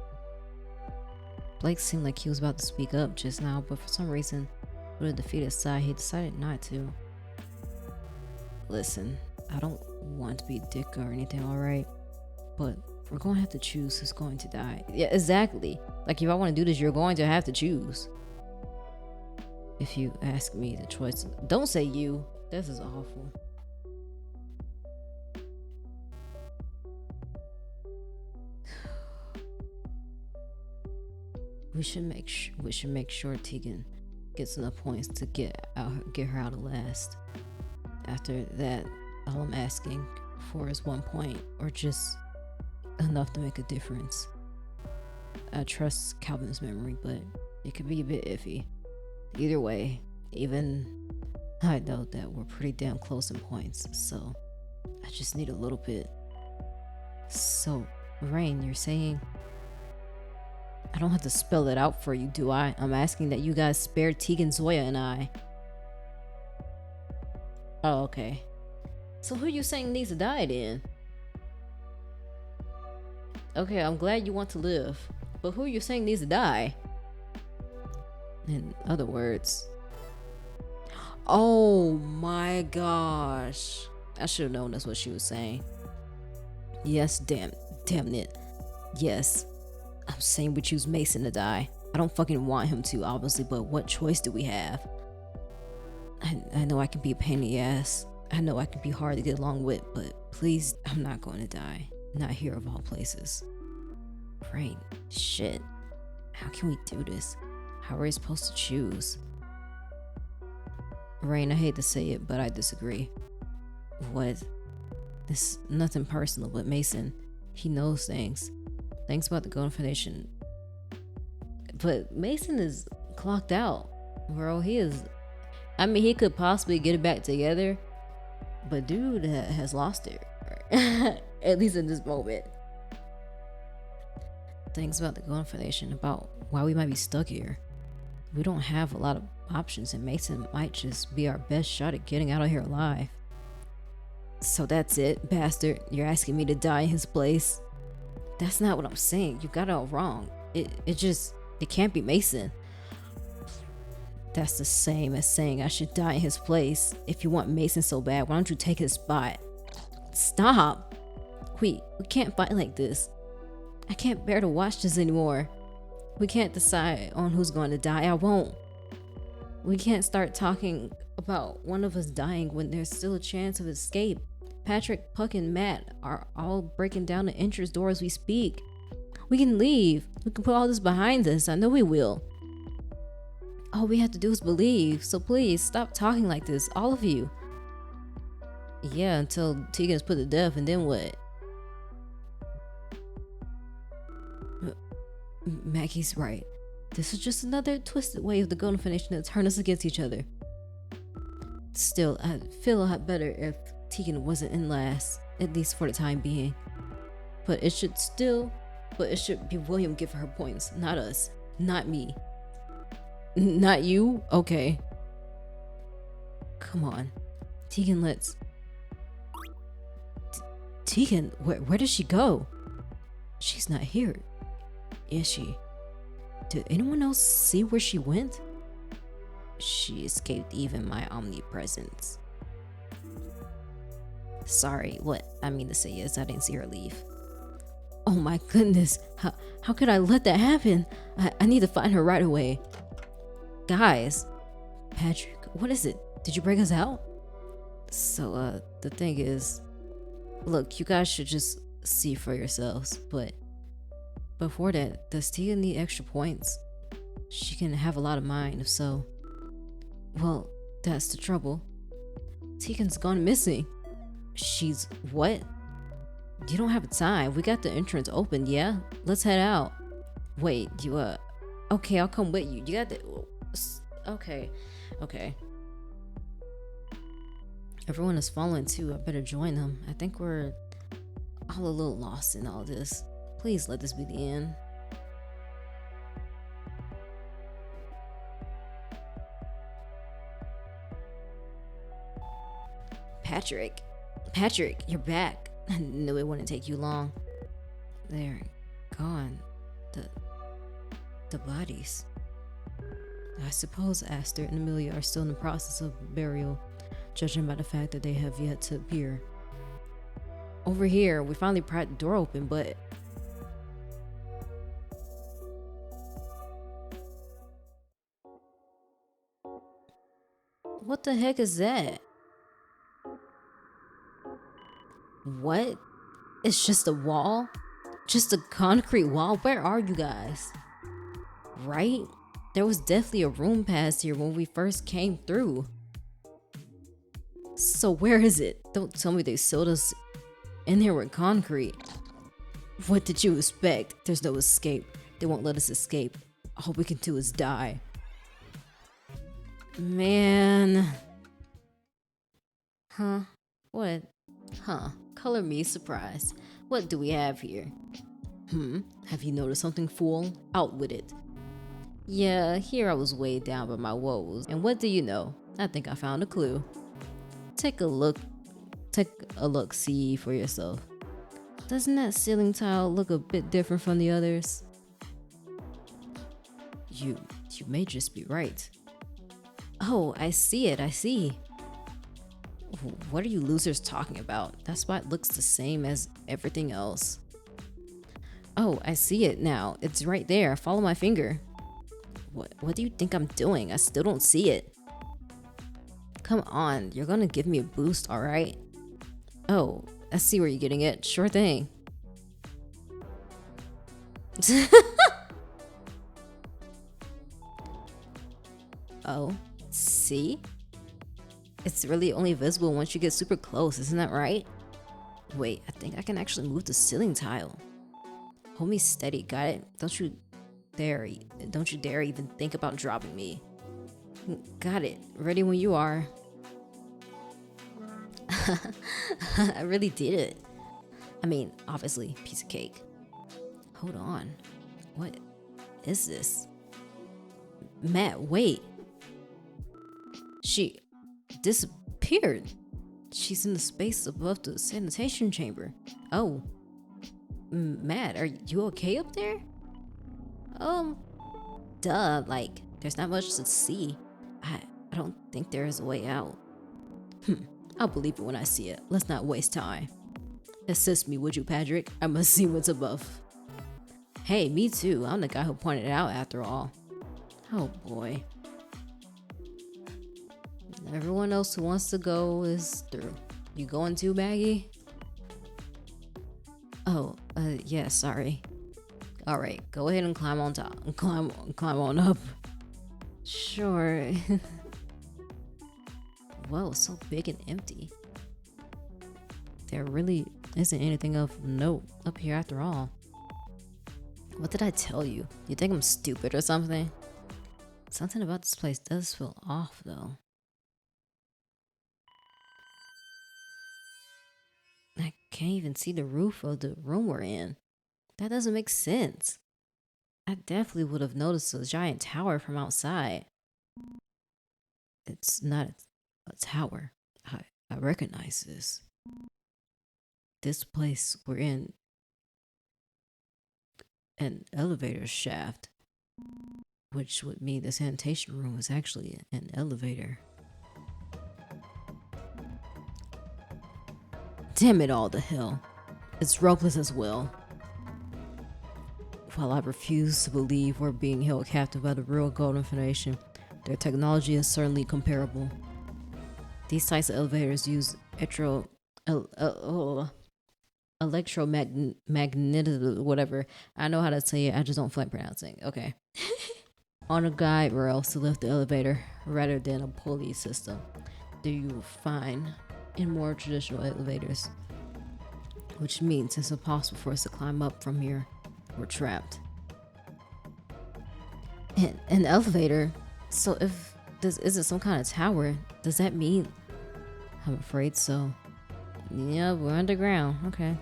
Speaker 1: Blake seemed like he was about to speak up just now, but for some reason, with a defeated sigh, he decided not to. Listen, I don't want to be a dick or anything, alright? But we're going to have to choose who's going to die. Yeah, exactly. Like, if I want to do this, you're going to have to choose. If you ask me the choice, don't say you. This is awful. We should make sure Tegan gets enough points to get her out of last. After that, all I'm asking for is 1 point, or just enough to make a difference. I trust Calvin's memory, but it could be a bit iffy. Either way, even I know that we're pretty damn close in points, so I just need a little bit. So, Rain, you're saying I don't have to spell it out for you, do I? I'm asking that you guys spare Tegan, Zoya, and I. Oh, okay. So who are you saying needs to die then? Okay, I'm glad you want to live, but who are you saying needs to die? In other words... Oh my gosh. I should have known that's what she was saying. Yes, damn it. Yes. I'm saying we choose Mason to die. I don't fucking want him to, obviously, but what choice do we have? I know I can be a pain in the ass. I know I can be hard to get along with, but please, I'm not going to die. Not here of all places. Right, shit. How can we do this? How are we supposed to choose? Rain, I hate to say it, but I disagree. What? This nothing personal, but Mason, he knows things. Things about the Golden Foundation. But Mason is clocked out, bro. He is... I mean, he could possibly get it back together, but dude has lost it. At least in this moment. Things about the Golden Foundation, about why we might be stuck here. We don't have a lot of options, and Mason might just be our best shot at getting out of here alive. So that's it, bastard. You're asking me to die in his place? That's not what I'm saying. You got it all wrong. It can't be Mason. That's the same as saying I should die in his place. If you want Mason so bad, why don't you take his spot? Stop. We can't fight like this. I can't bear to watch this anymore. We can't decide on who's going to die. I won't. We can't start talking about one of us dying when there's still a chance of escape. Patrick, Puck, and Matt are all breaking down the entrance door as we speak. We can leave. We can put all this behind us. I know we will. All we have to do is believe. So please, stop talking like this, all of you. Yeah, until Tegan's put to death, and then what? Maggie's right. This is just another twisted way of the Golden Foundation to turn us against each other. Still, I'd feel a lot better if Tegan wasn't in last, at least for the time being. But it should be William giving her points, not us. Not me. Not you? Okay. Come on. Tegan, let's... Tegan, where did she go? She's not here. Is she? Did anyone else see where she went? She escaped even my omnipresence. Sorry, what I mean to say is I didn't see her leave. Oh my goodness, how could I let that happen? I need to find her right away. Guys, Patrick, what is it? Did you bring us out? So, the thing is, look, you guys should just see for yourselves, but before that, does Tia need extra points? She can have a lot of mine, if so. Well, that's the trouble. Tegan's gone missing. She's what? You don't have time. We got the entrance open, yeah? Let's head out. Wait, okay, I'll come with you. You got the... Okay. Everyone is following too. I better join them. I think we're all a little lost in all this. Please let this be the end. Patrick, you're back. I knew it wouldn't take you long. They're gone. The bodies. I suppose Aster and Amelia are still in the process of burial, judging by the fact that they have yet to appear. Over here, we finally pried the door open, but... What the heck is that? What? It's just a wall? Just a concrete wall? Where are you guys? Right? There was definitely a room past here when we first came through. So where is it? Don't tell me they sealed us in here with concrete. What did you expect? There's no escape. They won't let us escape. All we can do is die. Man. Huh? What? Huh? Color me surprised. What do we have here? Have you noticed something, fool? Out with it. Yeah, here I was weighed down by my woes. And what do you know? I think I found a clue. Take a look, see for yourself. Doesn't that ceiling tile look a bit different from the others? You may just be right. Oh, I see. What are you losers talking about? That spot looks the same as everything else. Oh, I see it now. It's right there. Follow my finger. What do you think I'm doing? I still don't see it. Come on, you're gonna give me a boost, alright? Oh, I see where you're getting it. Sure thing. Oh, see? It's really only visible once you get super close, isn't that right? Wait, I think I can actually move the ceiling tile. Hold me steady, got it? Don't you dare even think about dropping me. Got it. Ready when you are. I really did it. I mean, obviously, piece of cake. Hold on. What is this? Matt, wait. She disappeared. She's in the space above the sanitation chamber. Oh. Matt, are you okay up there? Duh, like, there's not much to see. I don't think there is a way out. I'll believe it when I see it. Let's not waste time. Assist me, would you, Patrick? I must see what's above. Hey, me too. I'm the guy who pointed it out after all. Oh boy. Everyone else who wants to go is through. You going too, Maggie? Oh, yeah, sorry. Alright, go ahead and climb on top. Climb on up. Sure. Whoa, so big and empty. There really isn't anything of note up here after all. What did I tell you? You think I'm stupid or something? Something about this place does feel off, though. I can't even see the roof of the room we're in. That doesn't make sense. I definitely would have noticed a giant tower from outside. It's not a tower. I recognize this. This place we're in, an elevator shaft, which would mean the sanitation room is actually an elevator. Damn it all to hell. It's ropeless as well. While I refuse to believe we're being held captive by the real Golden Foundation, their technology is certainly comparable. These types of elevators use electromagnetic, whatever. I know how to say it, I just don't feel like pronouncing. Okay. On a guide rail to lift the elevator rather than a pulley system. that you will find in more traditional elevators, which means it's impossible for us to climb up from here. We're trapped. And an elevator? So if this isn't some kind of tower, does that mean? I'm afraid so. Yeah, we're underground. Okay.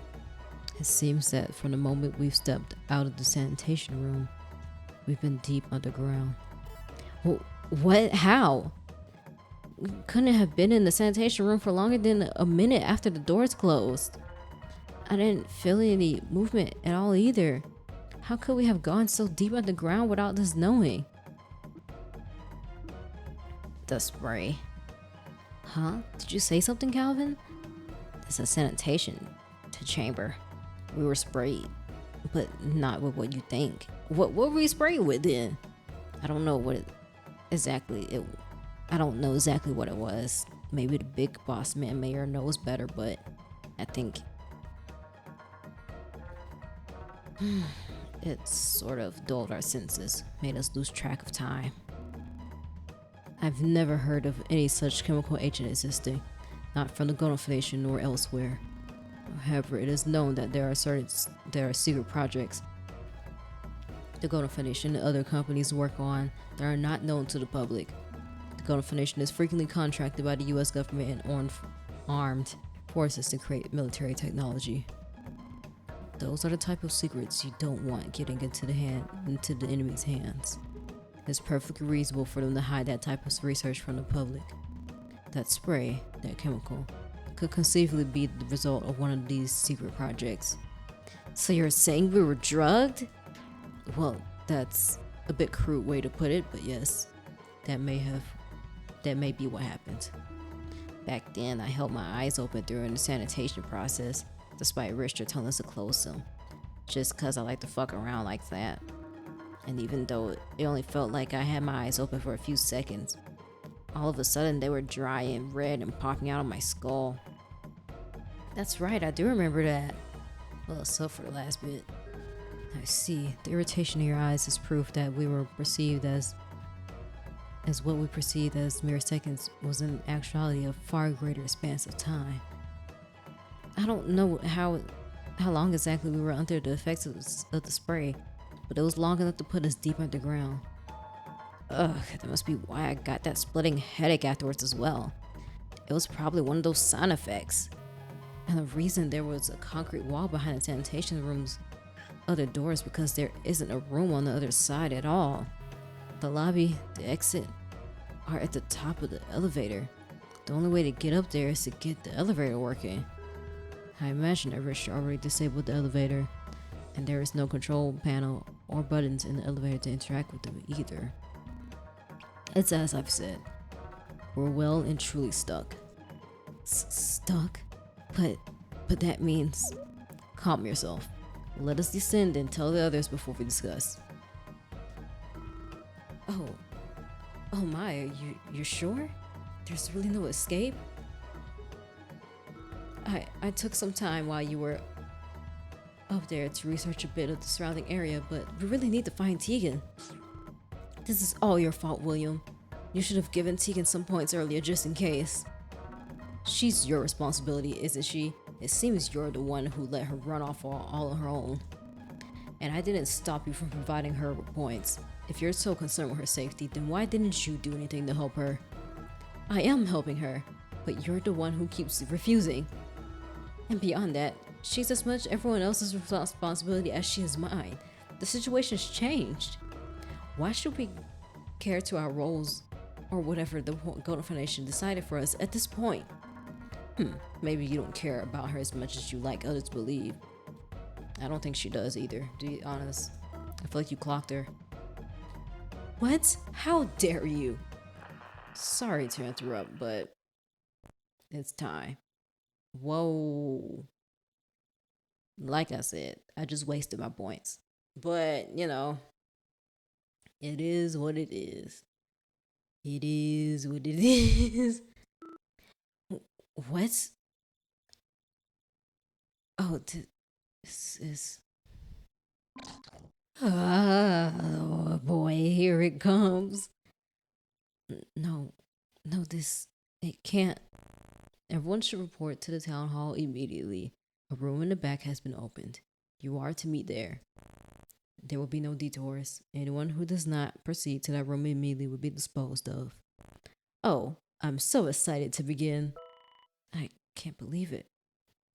Speaker 1: It seems that from the moment we've stepped out of the sanitation room, we've been deep underground. What? How? We couldn't have been in the sanitation room for longer than a minute after the doors closed. I didn't feel any movement at all either. How could we have gone so deep underground without us knowing? The spray. Huh? Did you say something, Calvin? It's a sanitation chamber. We were sprayed, but not with what you think. What were we sprayed with then? I don't know what I don't know exactly what it was. Maybe the big boss man mayor knows better, but I think it sort of dulled our senses, made us lose track of time. I've never heard of any such chemical agent existing, not from the Golden Foundation nor elsewhere. However, it is known that there are secret projects the Golden Foundation and other companies work on that are not known to the public. The Golden Foundation is frequently contracted by the US government and armed forces to create military technology. Those are the type of secrets you don't want getting into the enemy's hands. It's perfectly reasonable for them to hide that type of research from the public. That spray, that chemical, could conceivably be the result of one of these secret projects. So you're saying we were drugged? Well, that's a bit crude way to put it, but yes, that may be what happened. Back then, I held my eyes open during the sanitation process, despite Richter telling us to close them, just cause I like to fuck around like that. And even though it only felt like I had my eyes open for a few seconds, all of a sudden they were dry and red and popping out of my skull. That's right, I do remember that. Well, so for the last bit. I see. The irritation in your eyes is proof that we were perceived as what we perceived as mere seconds was in actuality a far greater expanse of time. I don't know how long exactly we were under the effects of the spray, but it was long enough to put us deep underground. Ugh, that must be why I got that splitting headache afterwards as well. It was probably one of those sound effects. And the reason there was a concrete wall behind the sanitation room's other doors because there isn't a room on the other side at all. The lobby, the exit, are at the top of the elevator. The only way to get up there is to get the elevator working. I imagine that Richard already disabled the elevator, and there is no control panel or buttons in the elevator to interact with them either. It's as I've said. We're well and truly stuck. Stuck? But that means... Calm yourself. Let us descend and tell the others before we discuss. Oh my, you're sure? There's really no escape? I took some time while you were up there to research a bit of the surrounding area, but we really need to find Tegan. This is all your fault, William. You should have given Tegan some points earlier just in case. She's your responsibility, isn't she? It seems you're the one who let her run off all on her own. And I didn't stop you from providing her with points. If you're so concerned with her safety, then why didn't you do anything to help her? I am helping her, but you're the one who keeps refusing. And beyond that, she's as much everyone else's responsibility as she is mine. The situation's changed. Why should we care to our roles or whatever the Golden Foundation decided for us at this point? Maybe you don't care about her as much as you like others to believe. I don't think she does either, to be honest. I feel like you clocked her. What? How dare you? Sorry to interrupt, but it's time. Whoa. Like I said, I just wasted my points. But, you know, it is what it is. It is what it is. What? Oh, this is... Oh boy, here it comes. No, this It can't. Everyone should report to the town hall immediately. A room in the back has been opened. You are to meet there. There will be no detours. Anyone who does not proceed to that room immediately will be disposed of. Oh, I'm so excited to begin. I can't believe it.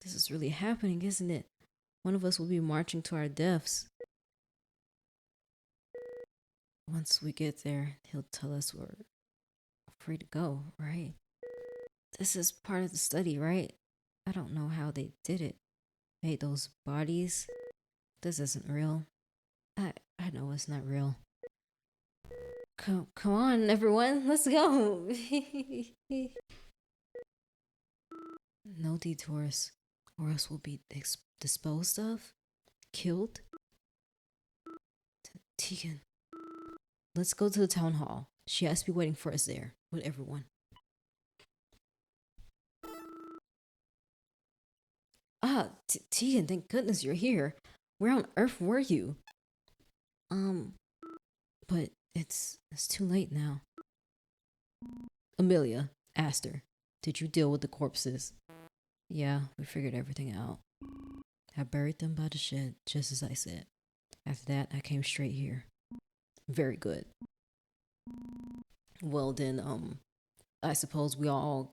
Speaker 1: This is really happening, isn't it? One of us will be marching to our deaths. Once we get there, he'll tell us we're free to go, right? This is part of the study, right? I don't know how they did it. Made those bodies. This isn't real. I know it's not real. Come on, everyone, let's go. No detours, or else we'll be disposed of, killed. Tegan, let's go to the town hall. She has to be waiting for us there with everyone. Tegan, thank goodness you're here. Where on earth were you? But it's too late now. Amelia, Aster, did you deal with the corpses? Yeah, we figured everything out. I buried them by the shed, just as I said. After that, I came straight here. Very good. Well then, I suppose all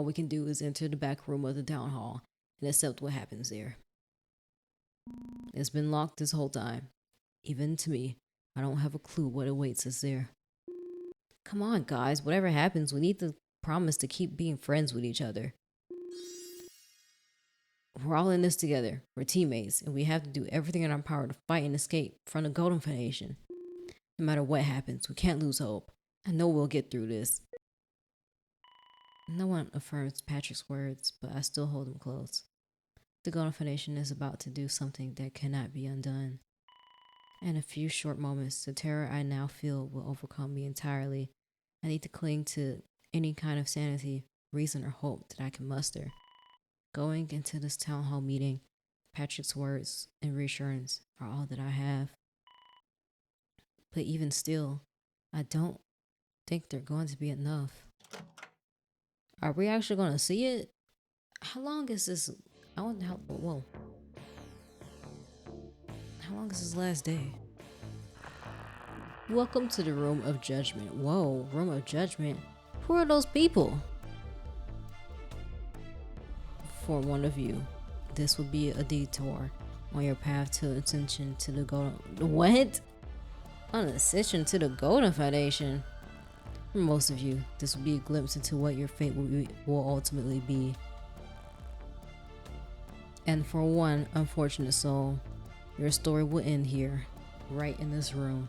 Speaker 1: we can do is enter the back room of the town hall and accept what happens there. It's been locked this whole time. Even to me, I don't have a clue what awaits us there. Come on, guys, whatever happens, we need to promise to keep being friends with each other. We're all in this together. We're teammates, and we have to do everything in our power to fight and escape from the Golden Foundation. No matter what happens, we can't lose hope. I know we'll get through this. No one affirms Patrick's words, but I still hold them close. The Golden Foundation is about to do something that cannot be undone. In a few short moments, the terror I now feel will overcome me entirely. I need to cling to any kind of sanity, reason, or hope that I can muster. Going into this town hall meeting, Patrick's words and reassurance are all that I have. But even still, I don't think they're going to be enough. Are we actually going to see it? How long is this? How long is this last day? Welcome to the Room of Judgment. Whoa, Room of Judgment? Who are those people? For one of you, this will be a detour on your path to ascension to the Golden... What? On ascension to the Golden Foundation? For most of you, this will be a glimpse into what your fate will ultimately be. And for one unfortunate soul, your story will end here, right in this room.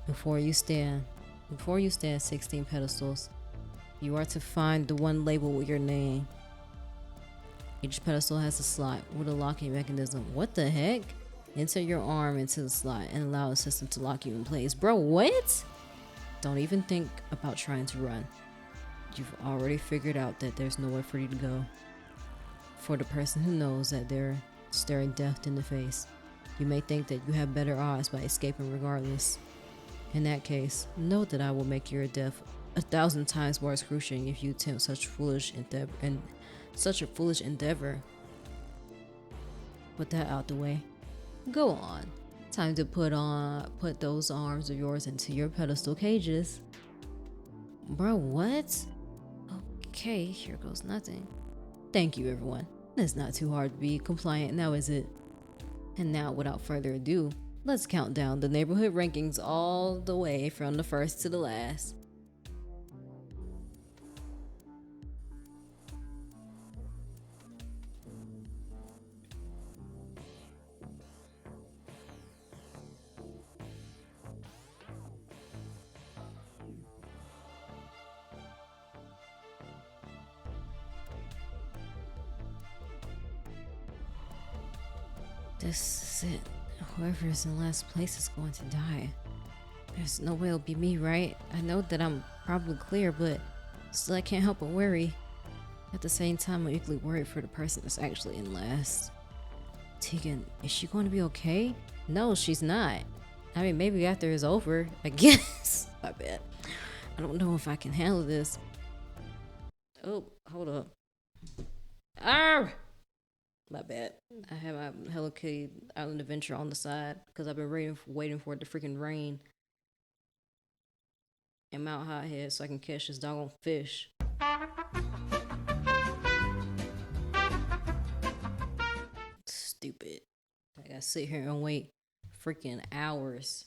Speaker 1: Before you stand 16 pedestals, you are to find the one label with your name. Each pedestal has a slot with a locking mechanism. What the heck? Enter your arm into the slot and allow the system to lock you in place. Bro, what? Don't even think about trying to run. You've already figured out that there's nowhere for you to go. For the person who knows that they're staring death in the face, you may think that you have better odds by escaping regardless. In that case, know that I will make your death 1,000 times more excruciating if you attempt such a foolish endeavor. Put that out the way. Go on. Time to put those arms of yours into your pedestal cages. Bro, what? Okay, here goes nothing. Thank you, everyone. It's not too hard to be compliant now, is it? And now, without further ado, let's count down the neighborhood rankings all the way from the first to the last. This is it. Whoever is in last place is going to die. There's no way it'll be me, right? I know that I'm probably clear, but still I can't help but worry. At the same time, I'm equally worried for the person that's actually in last. Tegan, is she going to be okay? No, she's not. I mean, maybe after it's over, I guess. My bad. I don't know if I can handle this. Oh, hold up. Ah! My bad. I have my Hello Kitty Island Adventure on the side because I've been waiting for it to freaking rain and Mount Hothead so I can catch this doggone fish. Stupid. I gotta sit here and wait freaking hours.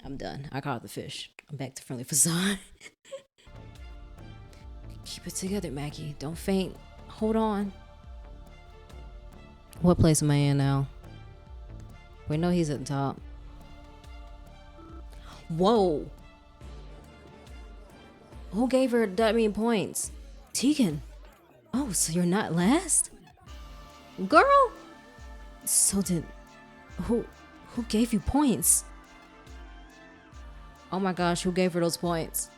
Speaker 1: I'm done. I caught the fish. I'm back to friendly facade. Keep it together, Mackie. Don't faint. Hold on. What place am I in now? We know he's at the top. Whoa. Who gave her that many points? Tegan. Oh, so you're not last? Girl. So did who gave you points? Oh my gosh, who gave her those points?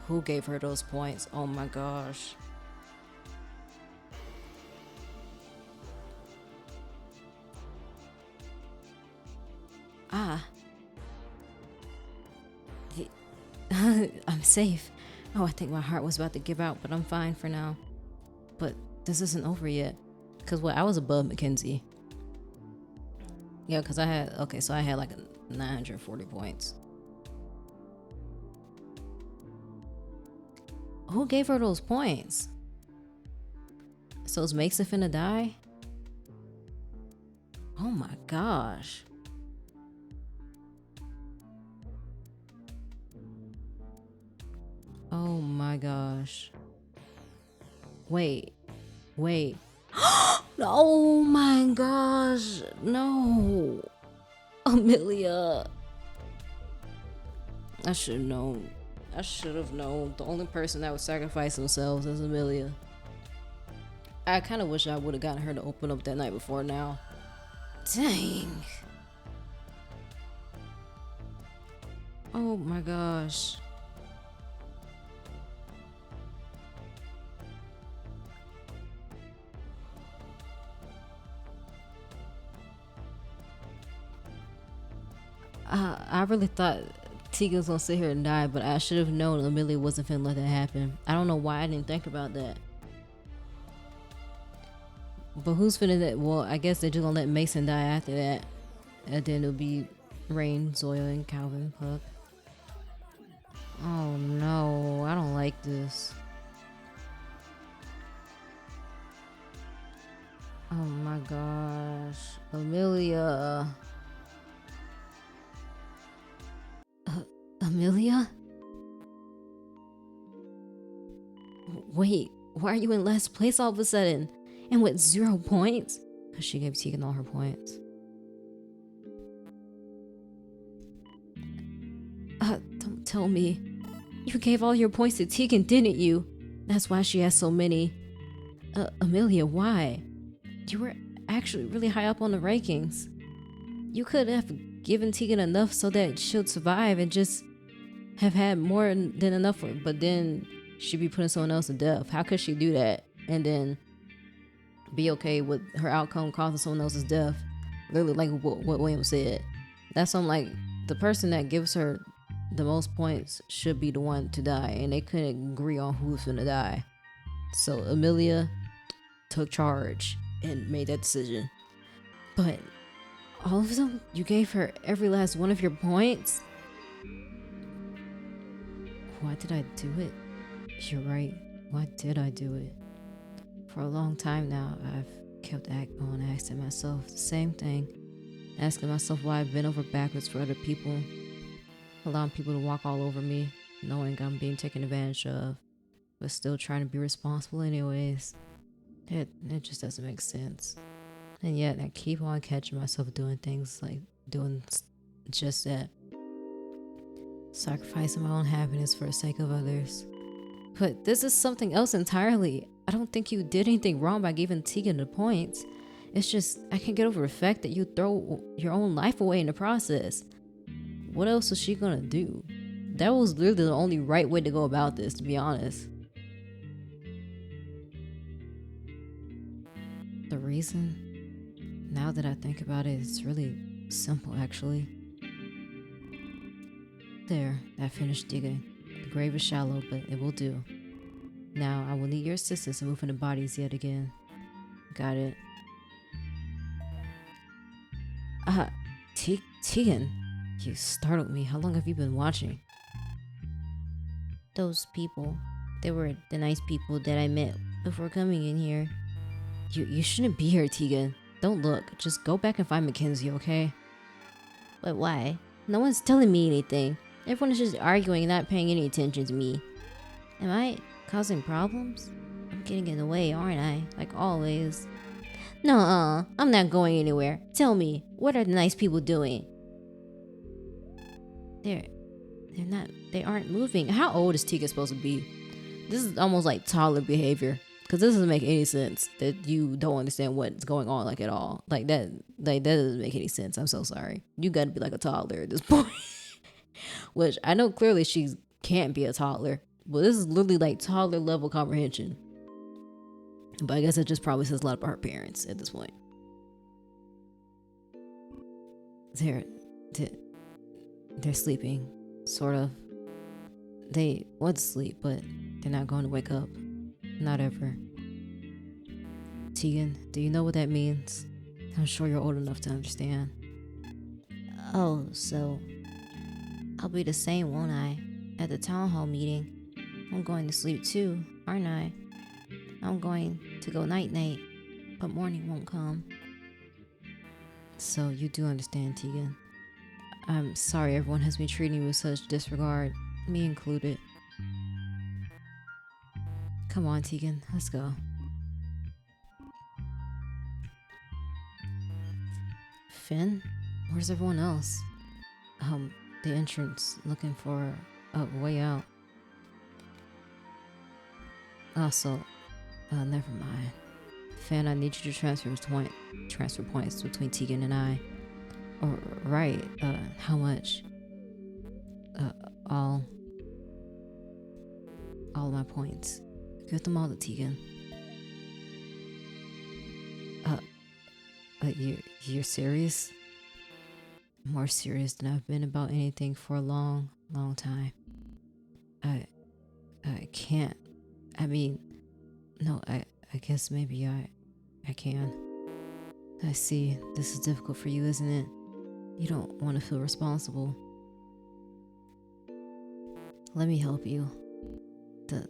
Speaker 1: Who gave her those points? Oh my gosh. Ah. I'm safe. Oh, I think my heart was about to give out, but I'm fine for now. But this isn't over yet. Cause what, I was above Mackenzie. Yeah, cause I had like 940 points. Who gave her those points? So is Mason finna die? Oh my gosh. Oh my gosh. Wait. Oh my gosh. No. Amelia. I should have known. The only person that would sacrifice themselves is Amelia. I kind of wish I would have gotten her to open up that night before now. Dang. Oh my gosh. I really thought Tegan was gonna sit here and die, but I should have known Amelia wasn't finna let that happen. I don't know why I didn't think about that. But who's finna that? Well, I guess they're just gonna let Mason die after that. And then it'll be Rain, Zoya, and Calvin, Puck. Oh no, I don't like this. Oh my gosh. Amelia. Amelia? Wait, why are you in last place all of a sudden? And with 0 points? Because she gave Tegan all her points. Don't tell me. You gave all your points to Tegan, didn't you? That's why she has so many. Amelia, why? You were actually really high up on the rankings. You could have given Tegan enough so that she'll survive and just have had more than enough for it, but then she'd be putting someone else to death. How could she do that and then be okay with her outcome causing someone else's death? Literally, like what William said. That's on like the person that gives her the most points should be the one to die, and they couldn't agree on who's gonna die. So Amelia took charge and made that decision. But all of them, you gave her every last one of your points? Why did I do it? You're right. Why did I do it? For a long time now, I've kept asking myself the same thing. Asking myself why I've been over backwards for other people. Allowing people to walk all over me, knowing I'm being taken advantage of, but still trying to be responsible anyways. It just doesn't make sense. And yet I keep on catching myself doing things like doing just that. Sacrificing my own happiness for the sake of others. But this is something else entirely. I don't think you did anything wrong by giving Tegan the points. It's just, I can't get over the fact that you throw your own life away in the process. What else is she gonna do? That was literally the only right way to go about this, to be honest. The reason? Now that I think about it, it's really simple, actually. There, I finished digging. The grave is shallow, but it will do. Now, I will need your assistance in moving the bodies yet again. Got it. Tegan, you startled me. How long have you been watching? Those people, they were the nice people that I met before coming in here. You shouldn't be here, Tegan. Don't look. Just go back and find Mackenzie, okay? But why? No one's telling me anything. Everyone is just arguing and not paying any attention to me. Am I causing problems? I'm getting in the way, aren't I? Like always. No, I'm not going anywhere. Tell me, what are the nice people doing? They aren't moving. How old is Tika supposed to be? This is almost like toddler behavior. Because this doesn't make any sense that you don't understand what's going on like at all. That doesn't make any sense. I'm so sorry. You gotta be like a toddler at this point. Which I know clearly she can't be a toddler. But this is literally like toddler level comprehension. But I guess it just probably says a lot about her parents at this point. They're sleeping, sort of. They want to sleep, but they're not going to wake up. Not ever. Tegan, do you know what that means? I'm sure you're old enough to understand. Oh, so I'll be the same, won't I? At the town hall meeting. I'm going to sleep too, aren't I? I'm going to go night-night, but morning won't come. So you do understand, Tegan. I'm sorry everyone has been treating you with such disregard, me included. Come on, Tegan, let's go. Finn? Where's everyone else? The entrance, looking for a way out. Also, never mind. Finn, I need you to transfer points between Tegan and I. Right, how much? All of my points. Give them all to Tegan. You're serious? More serious than I've been about anything for a long, long time. I can't. I mean, no, I guess maybe I can. I see. This is difficult for you, isn't it? You don't want to feel responsible. Let me help you. The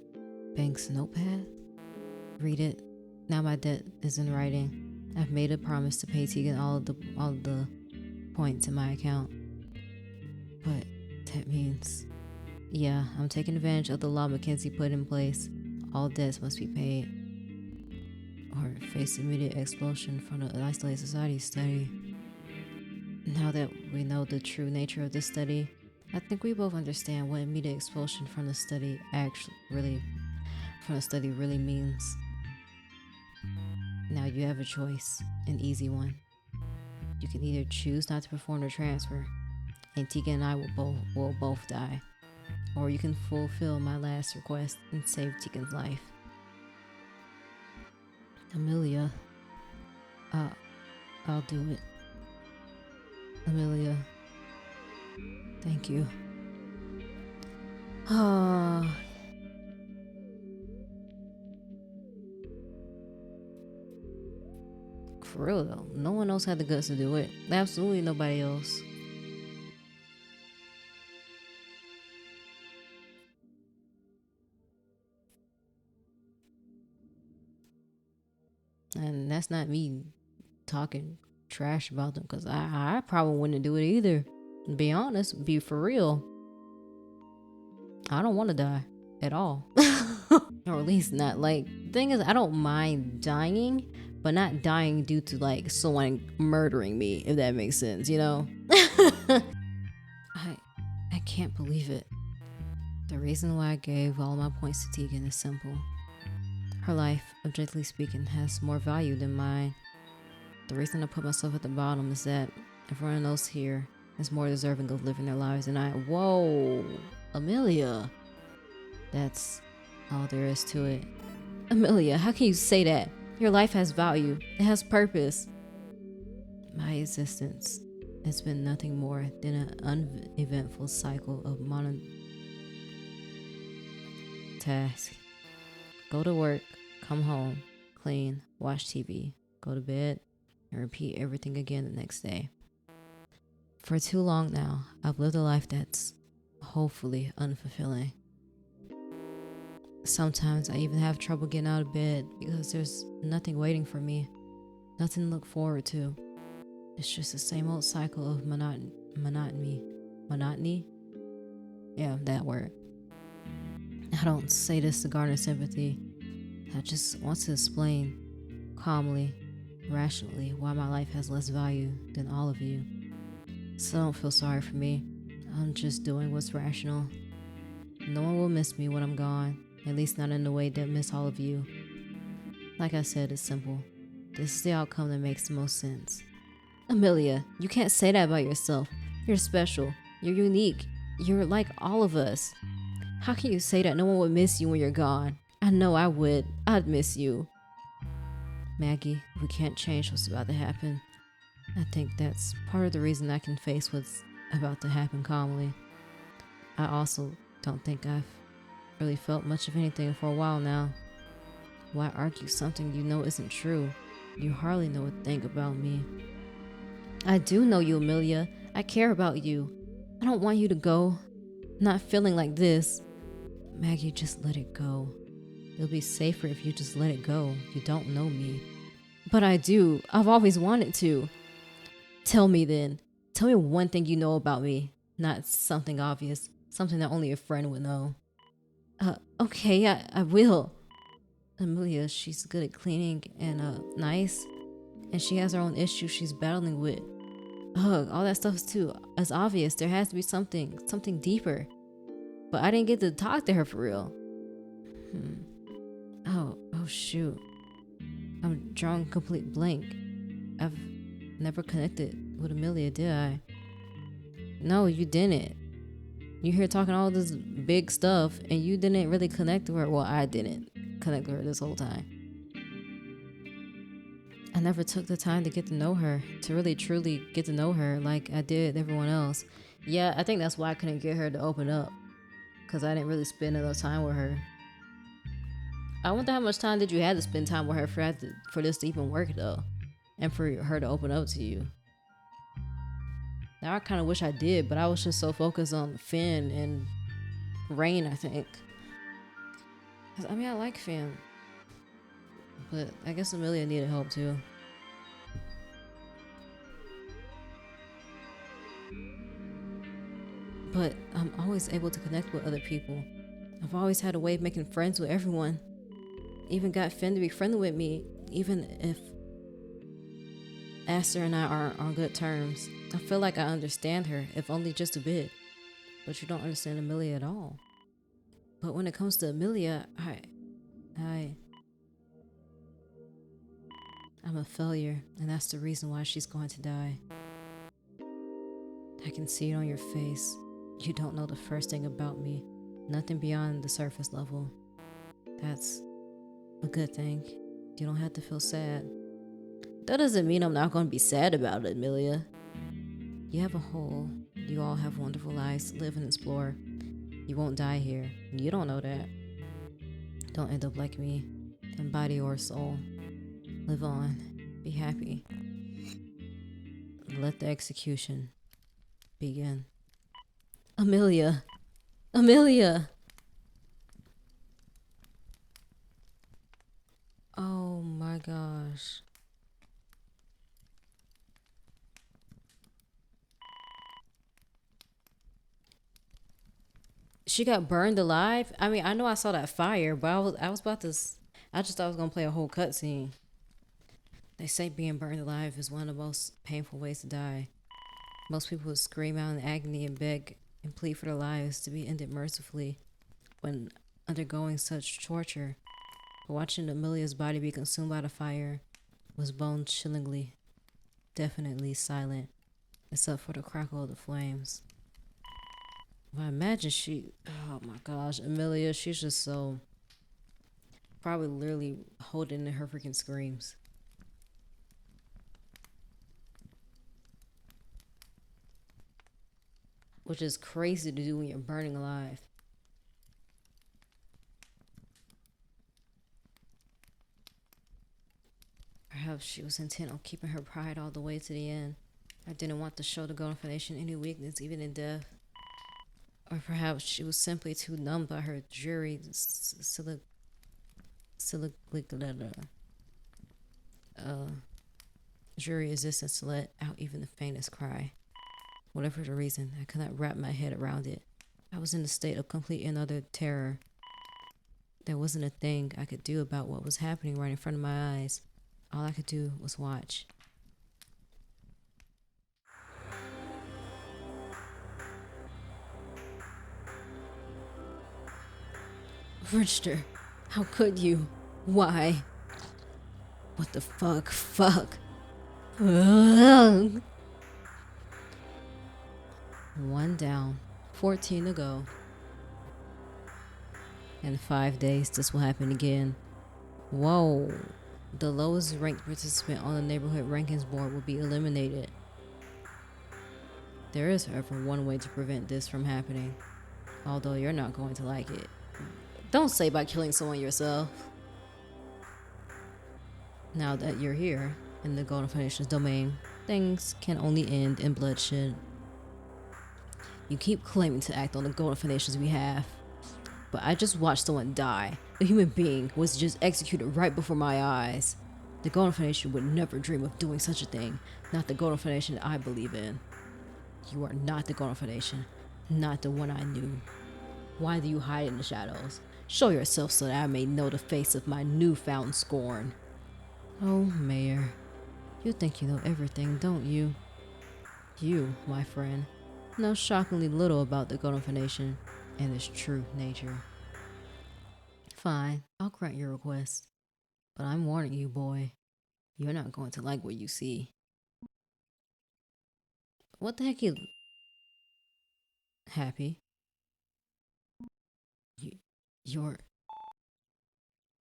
Speaker 1: bank's notepad? Read it. Now my debt is in writing. I've made a promise to pay Tegan all of the points in my account. But that means, yeah, I'm taking advantage of the law Mackenzie put in place. All debts must be paid, or face immediate expulsion from the Isolated Society study. Now that we know the true nature of this study, I think we both understand what immediate expulsion from the study really means. Now you have a choice, an easy one. You can either choose not to perform the transfer, and Tegan and I will both die, or you can fulfill my last request and save Tegan's life. Amelia, I'll do it. Amelia, thank you. For real though, no one else had the guts to do it. Absolutely nobody else. And that's not me talking trash about them, because I probably wouldn't do it either. To be honest, be for real. I don't want to die at all. Or at least not. Like, the thing is, I don't mind dying, but not dying due to like someone murdering me, if that makes sense, you know? I can't believe it. The reason why I gave all my points to Tegan is simple. Her life, objectively speaking, has more value than mine. The reason I put myself at the bottom is that everyone else here is more deserving of living their lives than I. Whoa, Amelia. That's all there is to it. Amelia, how can you say that? Your life has value. It has purpose. My existence It's been nothing more than an uneventful cycle of task. Go to work, come home, clean, watch TV, go to bed, and repeat everything again the next day. For too long now, I've lived a life that's hopefully unfulfilling. Sometimes I even have trouble getting out of bed because there's nothing waiting for me, nothing to look forward to. It's just the same old cycle of monotony. Monotony? Yeah, that word. I don't say this to garner sympathy. I just want to explain calmly, rationally, why my life has less value than all of you. So don't feel sorry for me. I'm just doing what's rational. No one will miss me when I'm gone, at least not in the way that miss all of you. Like I said, it's simple. This is the outcome that makes the most sense. Amelia, you can't say that about yourself. You're special. You're unique. You're like all of us. How can you say that no one would miss you when you're gone? I know I would. I'd miss you. Maggie, we can't change what's about to happen. I think that's part of the reason I can face what's about to happen calmly. I also don't think I've really felt much of anything for a while now. Why argue something you know isn't true? You hardly know a thing about me. I do know you, Amelia. I care about you. I don't want you to go. Not feeling like this. Maggie, just let it go. It'll be safer if you just let it go. You don't know me. But I do. I've always wanted to. Tell me then. Tell me one thing you know about me. Not something obvious. Something that only a friend would know. Okay, I will. Amelia, she's good at cleaning and nice. And she has her own issues she's battling with. All that stuff too. It's obvious. There has to be something deeper. But I didn't get to talk to her for real. Oh shoot. I'm drawing a complete blank. I've never connected with Amelia, did I? No, you didn't. You're here talking all this big stuff and you didn't really connect with her. Well, I didn't connect with her this whole time. I never took the time to get to know her, to really truly get to know her like I did everyone else. Yeah, I think that's why I couldn't get her to open up, because I didn't really spend enough time with her. I wonder how much time did you have to spend time with her for this to even work though, and for her to open up to you. Now I kind of wish I did, but I was just so focused on Finn and Rain, I think. I mean, I like Finn, but I guess Amelia needed help too. But I'm always able to connect with other people. I've always had a way of making friends with everyone. Even got Finn to be friendly with me, even if Aster and I aren't on good terms. I feel like I understand her, if only just a bit. But you don't understand Amelia at all. But when it comes to Amelia, I'm a failure, and that's the reason why she's going to die. I can see it on your face. You don't know the first thing about me. Nothing beyond the surface level. That's a good thing. You don't have to feel sad. That doesn't mean I'm not going to be sad about it, Amelia. You have a whole. You all have wonderful lives to live and explore. You won't die here. You don't know that. Don't end up like me, in body or soul. Live on. Be happy. Let the execution begin. Amelia. Amelia. Oh my gosh. She got burned alive? I mean, I know I saw that fire, but I was about to I just thought I was going to play a whole cutscene. They say being burned alive is one of the most painful ways to die. Most people would scream out in agony and beg and plead for their lives to be ended mercifully when undergoing such torture. But watching Amelia's body be consumed by the fire was bone-chillingly, definitely silent, except for the crackle of the flames. I imagine oh my gosh, Amelia, she's just so, probably literally holding in her freaking screams. which is crazy to do when you're burning alive. Perhaps she was intent on keeping her pride all the way to the end. I didn't want to show the Golden Foundation any weakness, even in death. Or perhaps she was simply too numbed by her dreary dreary existence to let out even the faintest cry. Whatever the reason, I could not wrap my head around it. I was in a state of complete and utter terror. There wasn't a thing I could do about what was happening right in front of my eyes. All I could do was watch. Richter, how could you? Why? What the fuck? Fuck. Ugh. One down, 14 to go. In 5 days, this will happen again. Whoa. The lowest ranked participant on the neighborhood rankings board will be eliminated. There is, however, one way to prevent this from happening. Although you're not going to like it. Don't say by killing someone yourself. Now that you're here, in the Golden Foundation's domain, things can only end in bloodshed. You keep claiming to act on the Golden Foundation's behalf, but I just watched someone die. A human being was just executed right before my eyes. The Golden Foundation would never dream of doing such a thing. Not the Golden Foundation that I believe in. You are not the Golden Foundation, not the one I knew. Why do you hide in the shadows? Show yourself so that I may know the face of my newfound scorn. Oh, Mayor. You think you know everything, don't you? You, my friend, know shockingly little about the Golden Foundation and its true nature. Fine, I'll grant your request. But I'm warning you, boy. You're not going to like what you see. What the heck you... Happy? You're...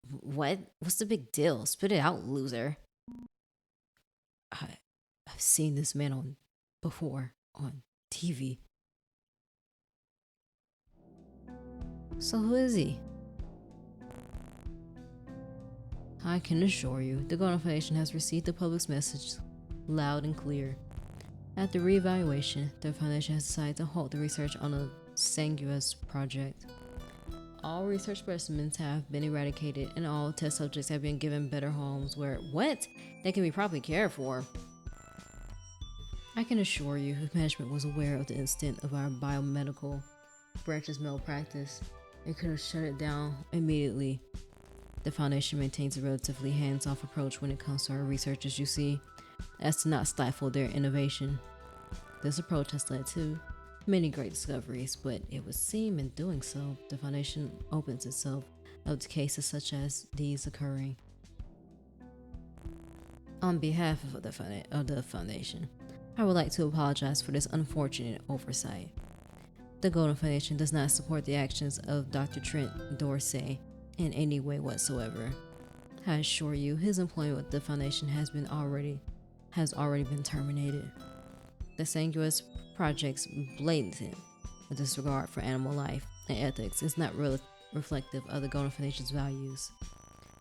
Speaker 1: What? What's the big deal? Spit it out, loser. I've seen this man on TV. So who is he? I can assure you, the Golden Foundation has received the public's message loud and clear. After reevaluation, the Foundation has decided to halt the research on a Sanguis project. All research specimens have been eradicated and all test subjects have been given better homes where, they can be properly cared for. I can assure you, if management was aware of the extent of our biomedical branch's malpractice, it could have shut it down immediately. The Foundation maintains a relatively hands-off approach when it comes to our researchers, you see, as to not stifle their innovation. This approach has led to many great discoveries, but it would seem in doing so, the Foundation opens itself up to cases such as these occurring. On behalf of the Foundation, I would like to apologize for this unfortunate oversight. The Golden Foundation does not support the actions of Dr. Trent Dorsey in any way whatsoever. I assure you, his employment with the Foundation has already been terminated. The Sanguis Project's blatant disregard for animal life and ethics is not reflective of the Golden Foundation's values.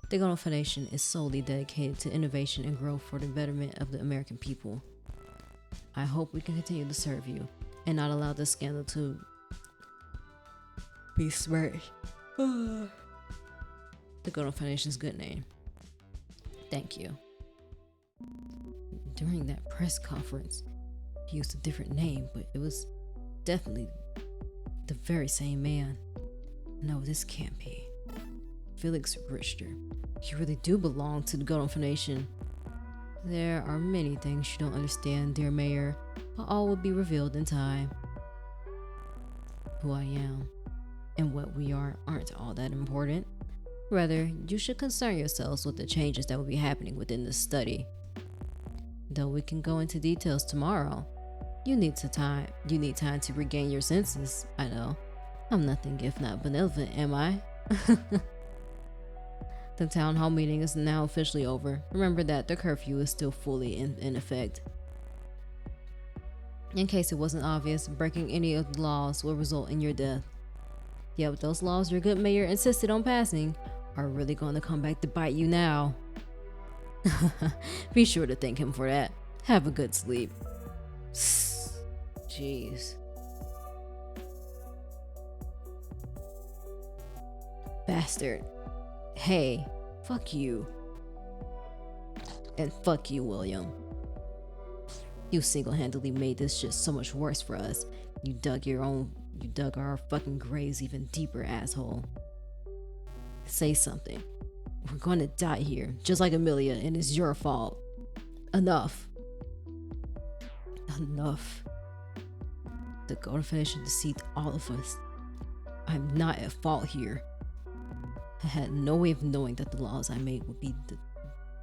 Speaker 1: The Golden Foundation is solely dedicated to innovation and growth for the betterment of the American people. I hope we can continue to serve you and not allow this scandal to besmirch the Golden Foundation's good name. Thank you. During that press conference, he used a different name, but it was definitely the very same man. No, this can't be. Felix Richter. You really do belong to the Golden Foundation. There are many things you don't understand, dear Mayor, but all will be revealed in time. Who I am and what we are aren't all that important. Rather, you should concern yourselves with the changes that will be happening within the study. Though we can go into details tomorrow, you need time to regain your senses. I know. I'm nothing if not benevolent, am I? The town hall meeting is now officially over. Remember that the curfew is still fully in effect. In case it wasn't obvious, breaking any of the laws will result in your death. Yep, those laws your good mayor insisted on passing are really going to come back to bite you now. Be sure to thank him for that. Have a good sleep. Jeez. Bastard. Hey, fuck you. And fuck you, William. You single-handedly made this shit so much worse for us. You dug our fucking graves even deeper, asshole. Say something. We're gonna die here, just like Amelia, and it's your fault. Enough. Enough. The Golden Foundation deceived all of us. I'm not at fault here. I had no way of knowing that the laws I made would be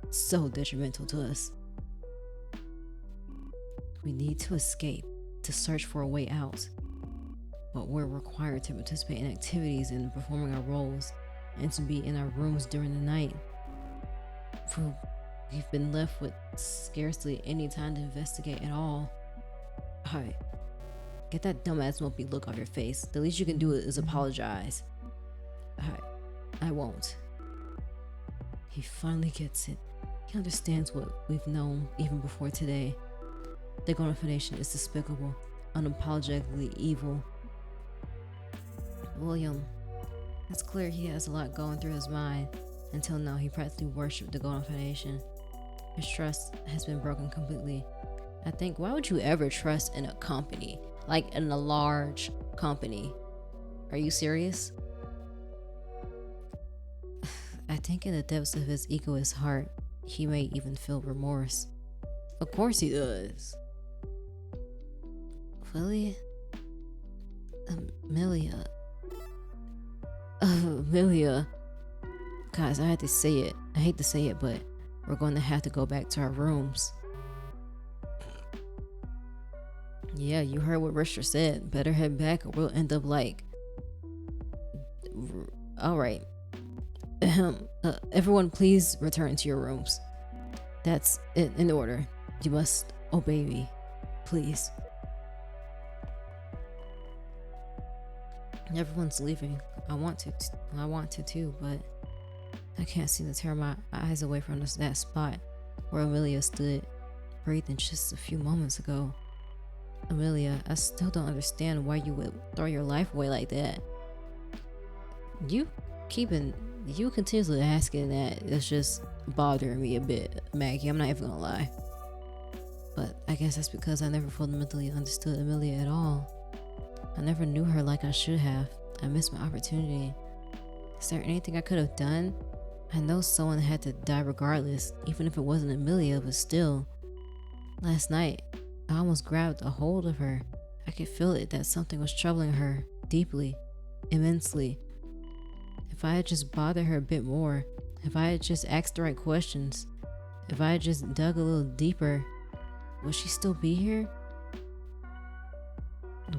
Speaker 1: so detrimental to us. We need to escape, to search for a way out. But we're required to participate in activities and performing our roles, and to be in our rooms during the night. We've been left with scarcely any time to investigate at all. Alright, get that dumbass mopey look off your face. The least you can do is apologize. Alright, I won't. He finally gets it. He understands what we've known even before today. The Golden Foundation is despicable, unapologetically evil. William, it's clear he has a lot going through his mind. Until now, he practically worshipped the Golden Foundation. His trust has been broken completely. I think, why would you ever trust in a company? Like in a large company? Are you serious? I think in the depths of his egoist heart, he may even feel remorse. Of course he does. Willie? Amelia. Amelia. Guys, I had to say it. I hate to say it, but we're going to have to go back to our rooms. Yeah, you heard what Richter said. Better head back or we'll end up like... Alright. Everyone please return to your rooms. That's it, in order. You must obey me. Please. Everyone's leaving. I want to too, but I can't seem to tear my eyes away from that spot where Amelia stood, breathing just a few moments ago. Amelia, I still don't understand why you would throw your life away like that. You continuously asking that, it's just bothering me a bit, Maggie. I'm not even gonna lie. But I guess that's because I never fundamentally understood Amelia at all. I never knew her like I should have. I missed my opportunity. Is there anything I could have done? I know someone had to die regardless, even if it wasn't Amelia, but still. Last night, I almost grabbed a hold of her. I could feel it, that something was troubling her, deeply, immensely. If I had just bothered her a bit more, if I had just asked the right questions, if I had just dug a little deeper, would she still be here?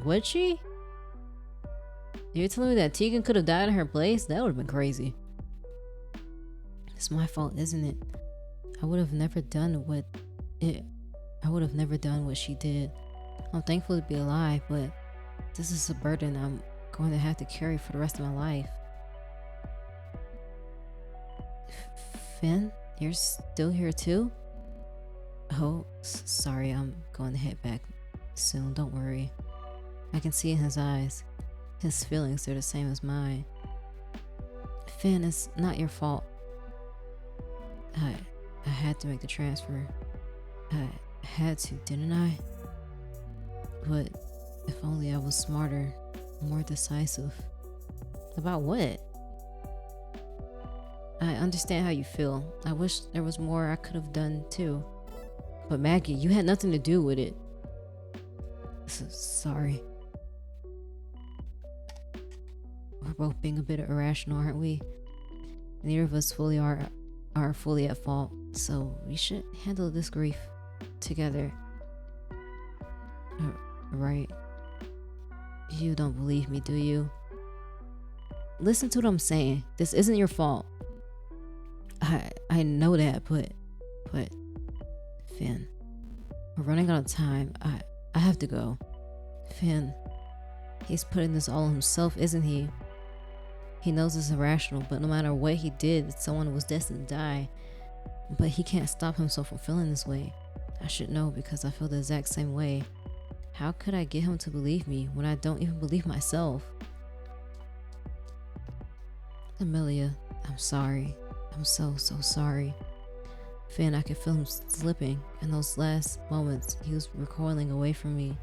Speaker 1: Would she? You're telling me that Tegan could have died in her place? That would have been crazy. It's my fault, isn't it? I would have never done what she did. I'm thankful to be alive, but this is a burden I'm going to have to carry for the rest of my life. Finn, you're still here too? Oh, sorry, I'm going to head back soon, don't worry. I can see in his eyes. His feelings are the same as mine. Finn, it's not your fault. I had to make the transfer. I had to, didn't I? But if only I was smarter, more decisive. About what? I understand how you feel. I wish there was more I could have done too. But Maggie, you had nothing to do with it. Sorry. We're both being a bit irrational, aren't we? Neither of us are fully at fault, so we should handle this grief together. Right? You don't believe me, do you? Listen to what I'm saying. This isn't your fault. I know that, but Finn, we're running out of time. I have to go. Finn, he's putting this all on himself, isn't he? He knows it's irrational, but no matter what he did, someone was destined to die. But he can't stop himself from feeling this way. I should know because I feel the exact same way. How could I get him to believe me when I don't even believe myself? Amelia, I'm sorry. I'm so sorry. Finn, I could feel him slipping. In those last moments, he was recoiling away from me.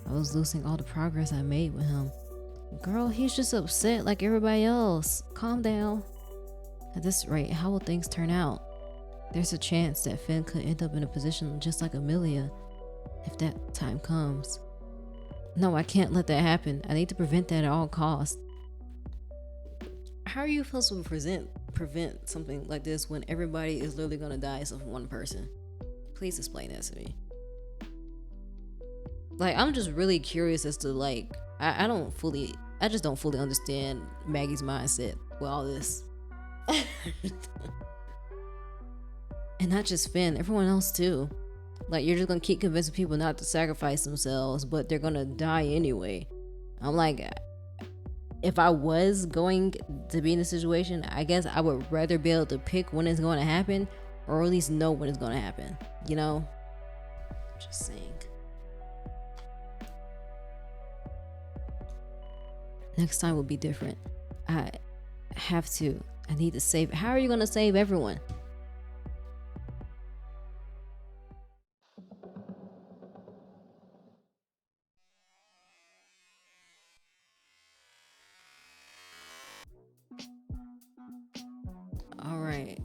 Speaker 1: I was losing all the progress I made with him. Girl, he's just upset like everybody else. Calm down. At this rate, how will things turn out? There's a chance that Finn could end up in a position just like Amelia, if that time comes. No, I can't let that happen. I need to prevent that at all costs. How are you supposed to prevent something like this when everybody is literally gonna die except for one person? Please explain that to me. Like, I'm just really curious as to, like, I just don't fully understand Maggie's mindset with all this. And not just Finn, everyone else too. Like, you're just gonna keep convincing people not to sacrifice themselves, but they're gonna die anyway. I'm like, if I was going to be in a situation, I guess I would rather be able to pick when it's going to happen, or at least know when it's going to happen, you know? Just saying. Next time will be different. I need to save. How are you going to save everyone? All right.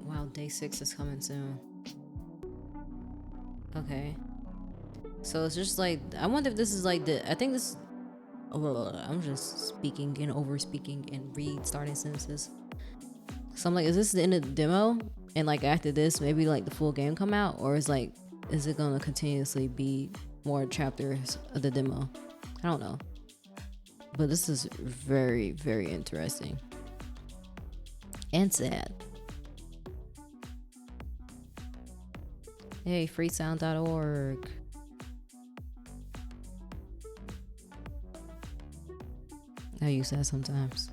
Speaker 1: Wow, day 6 is coming soon. Okay. So it's just like, I wonder if this is like I'm just speaking and over speaking and restarting sentences. So I'm like, is this the end of the demo? And like after this, maybe like the full game come out? Or is it gonna continuously be more chapters of the demo? I don't know. But this is very, very interesting. And sad. Hey, freesound.org. I use that sometimes.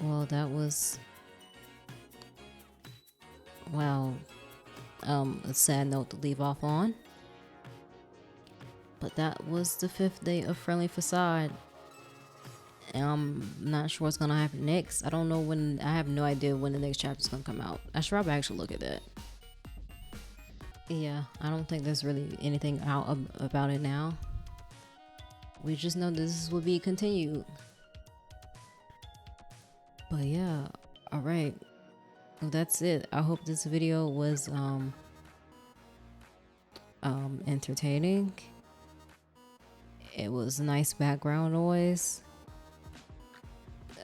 Speaker 1: Well, that was, well, a sad note to leave off on. But that was the 5th day of Friendly Facade. And I'm not sure what's gonna happen next. I don't know when. I have no idea when the next chapter is gonna come out. I should probably actually look at that. Yeah, I don't think there's really anything out about it now. We just know this will be continued. But yeah, all right. Well, that's it. I hope this video was entertaining. It was nice background noise.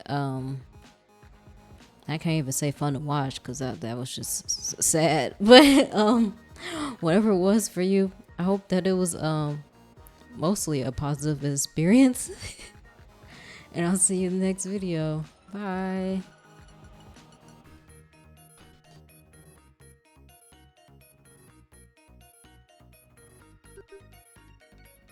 Speaker 1: I can't even say fun to watch because that was just sad. But whatever it was for you, I hope that it was mostly a positive experience. And I'll see you in the next video. Bye.